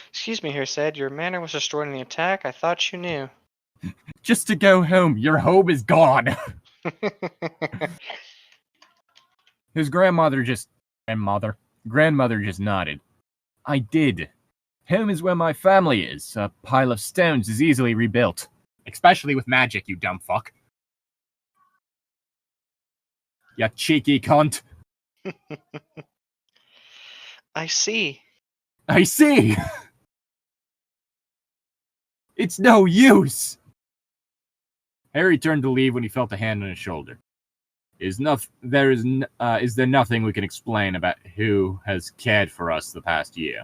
Excuse me here, said. Your manor was destroyed in the attack. I thought you knew. Just to go home. Your home is gone. His grandmother just nodded. I did. Home is where my family is. A pile of stones is easily rebuilt. Especially with magic, you dumb fuck. You cheeky cunt. I see. I see. It's no use. Harry turned to leave when he felt a hand on his shoulder. Is there nothing we can explain about who has cared for us the past year?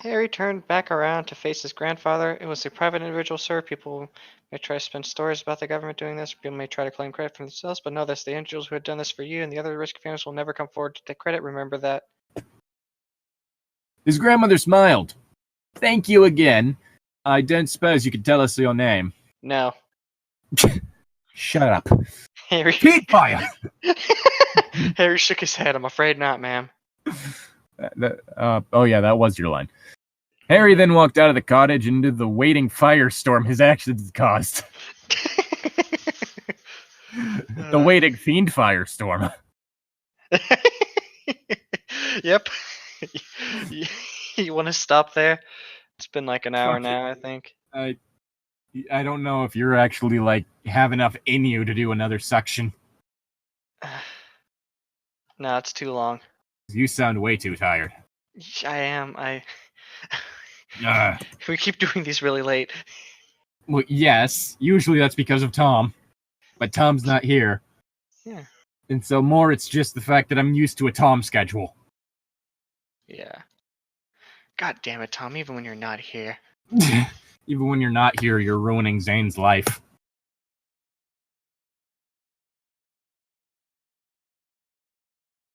Harry turned back around to face his grandfather. It was a private individual, sir. People may try to spin stories about the government doing this. People may try to claim credit for themselves, but know this: the individuals who had done this for you and the other risk families will never come forward to take credit. Remember that. His grandmother smiled. Thank you again. I don't suppose you could tell us your name. No. Shut up. Harry. Fiendfyre! Harry shook his head. I'm afraid not, ma'am. Oh yeah, that was your line. Harry then walked out of the cottage into the waiting firestorm his actions had caused. The waiting Fiendfyre storm. Yep. You want to stop there? It's been like an hour now, I think. I don't know if you're actually like have enough in you to do another section. No, it's too long. You sound way too tired. I am. We keep doing these really late. Well, yes. Usually that's because of Tom. But Tom's not here. Yeah. And so more it's just the fact that I'm used to a Tom schedule. Yeah. God damn it, Tom, even when you're not here. Even when you're not here, you're ruining Zane's life.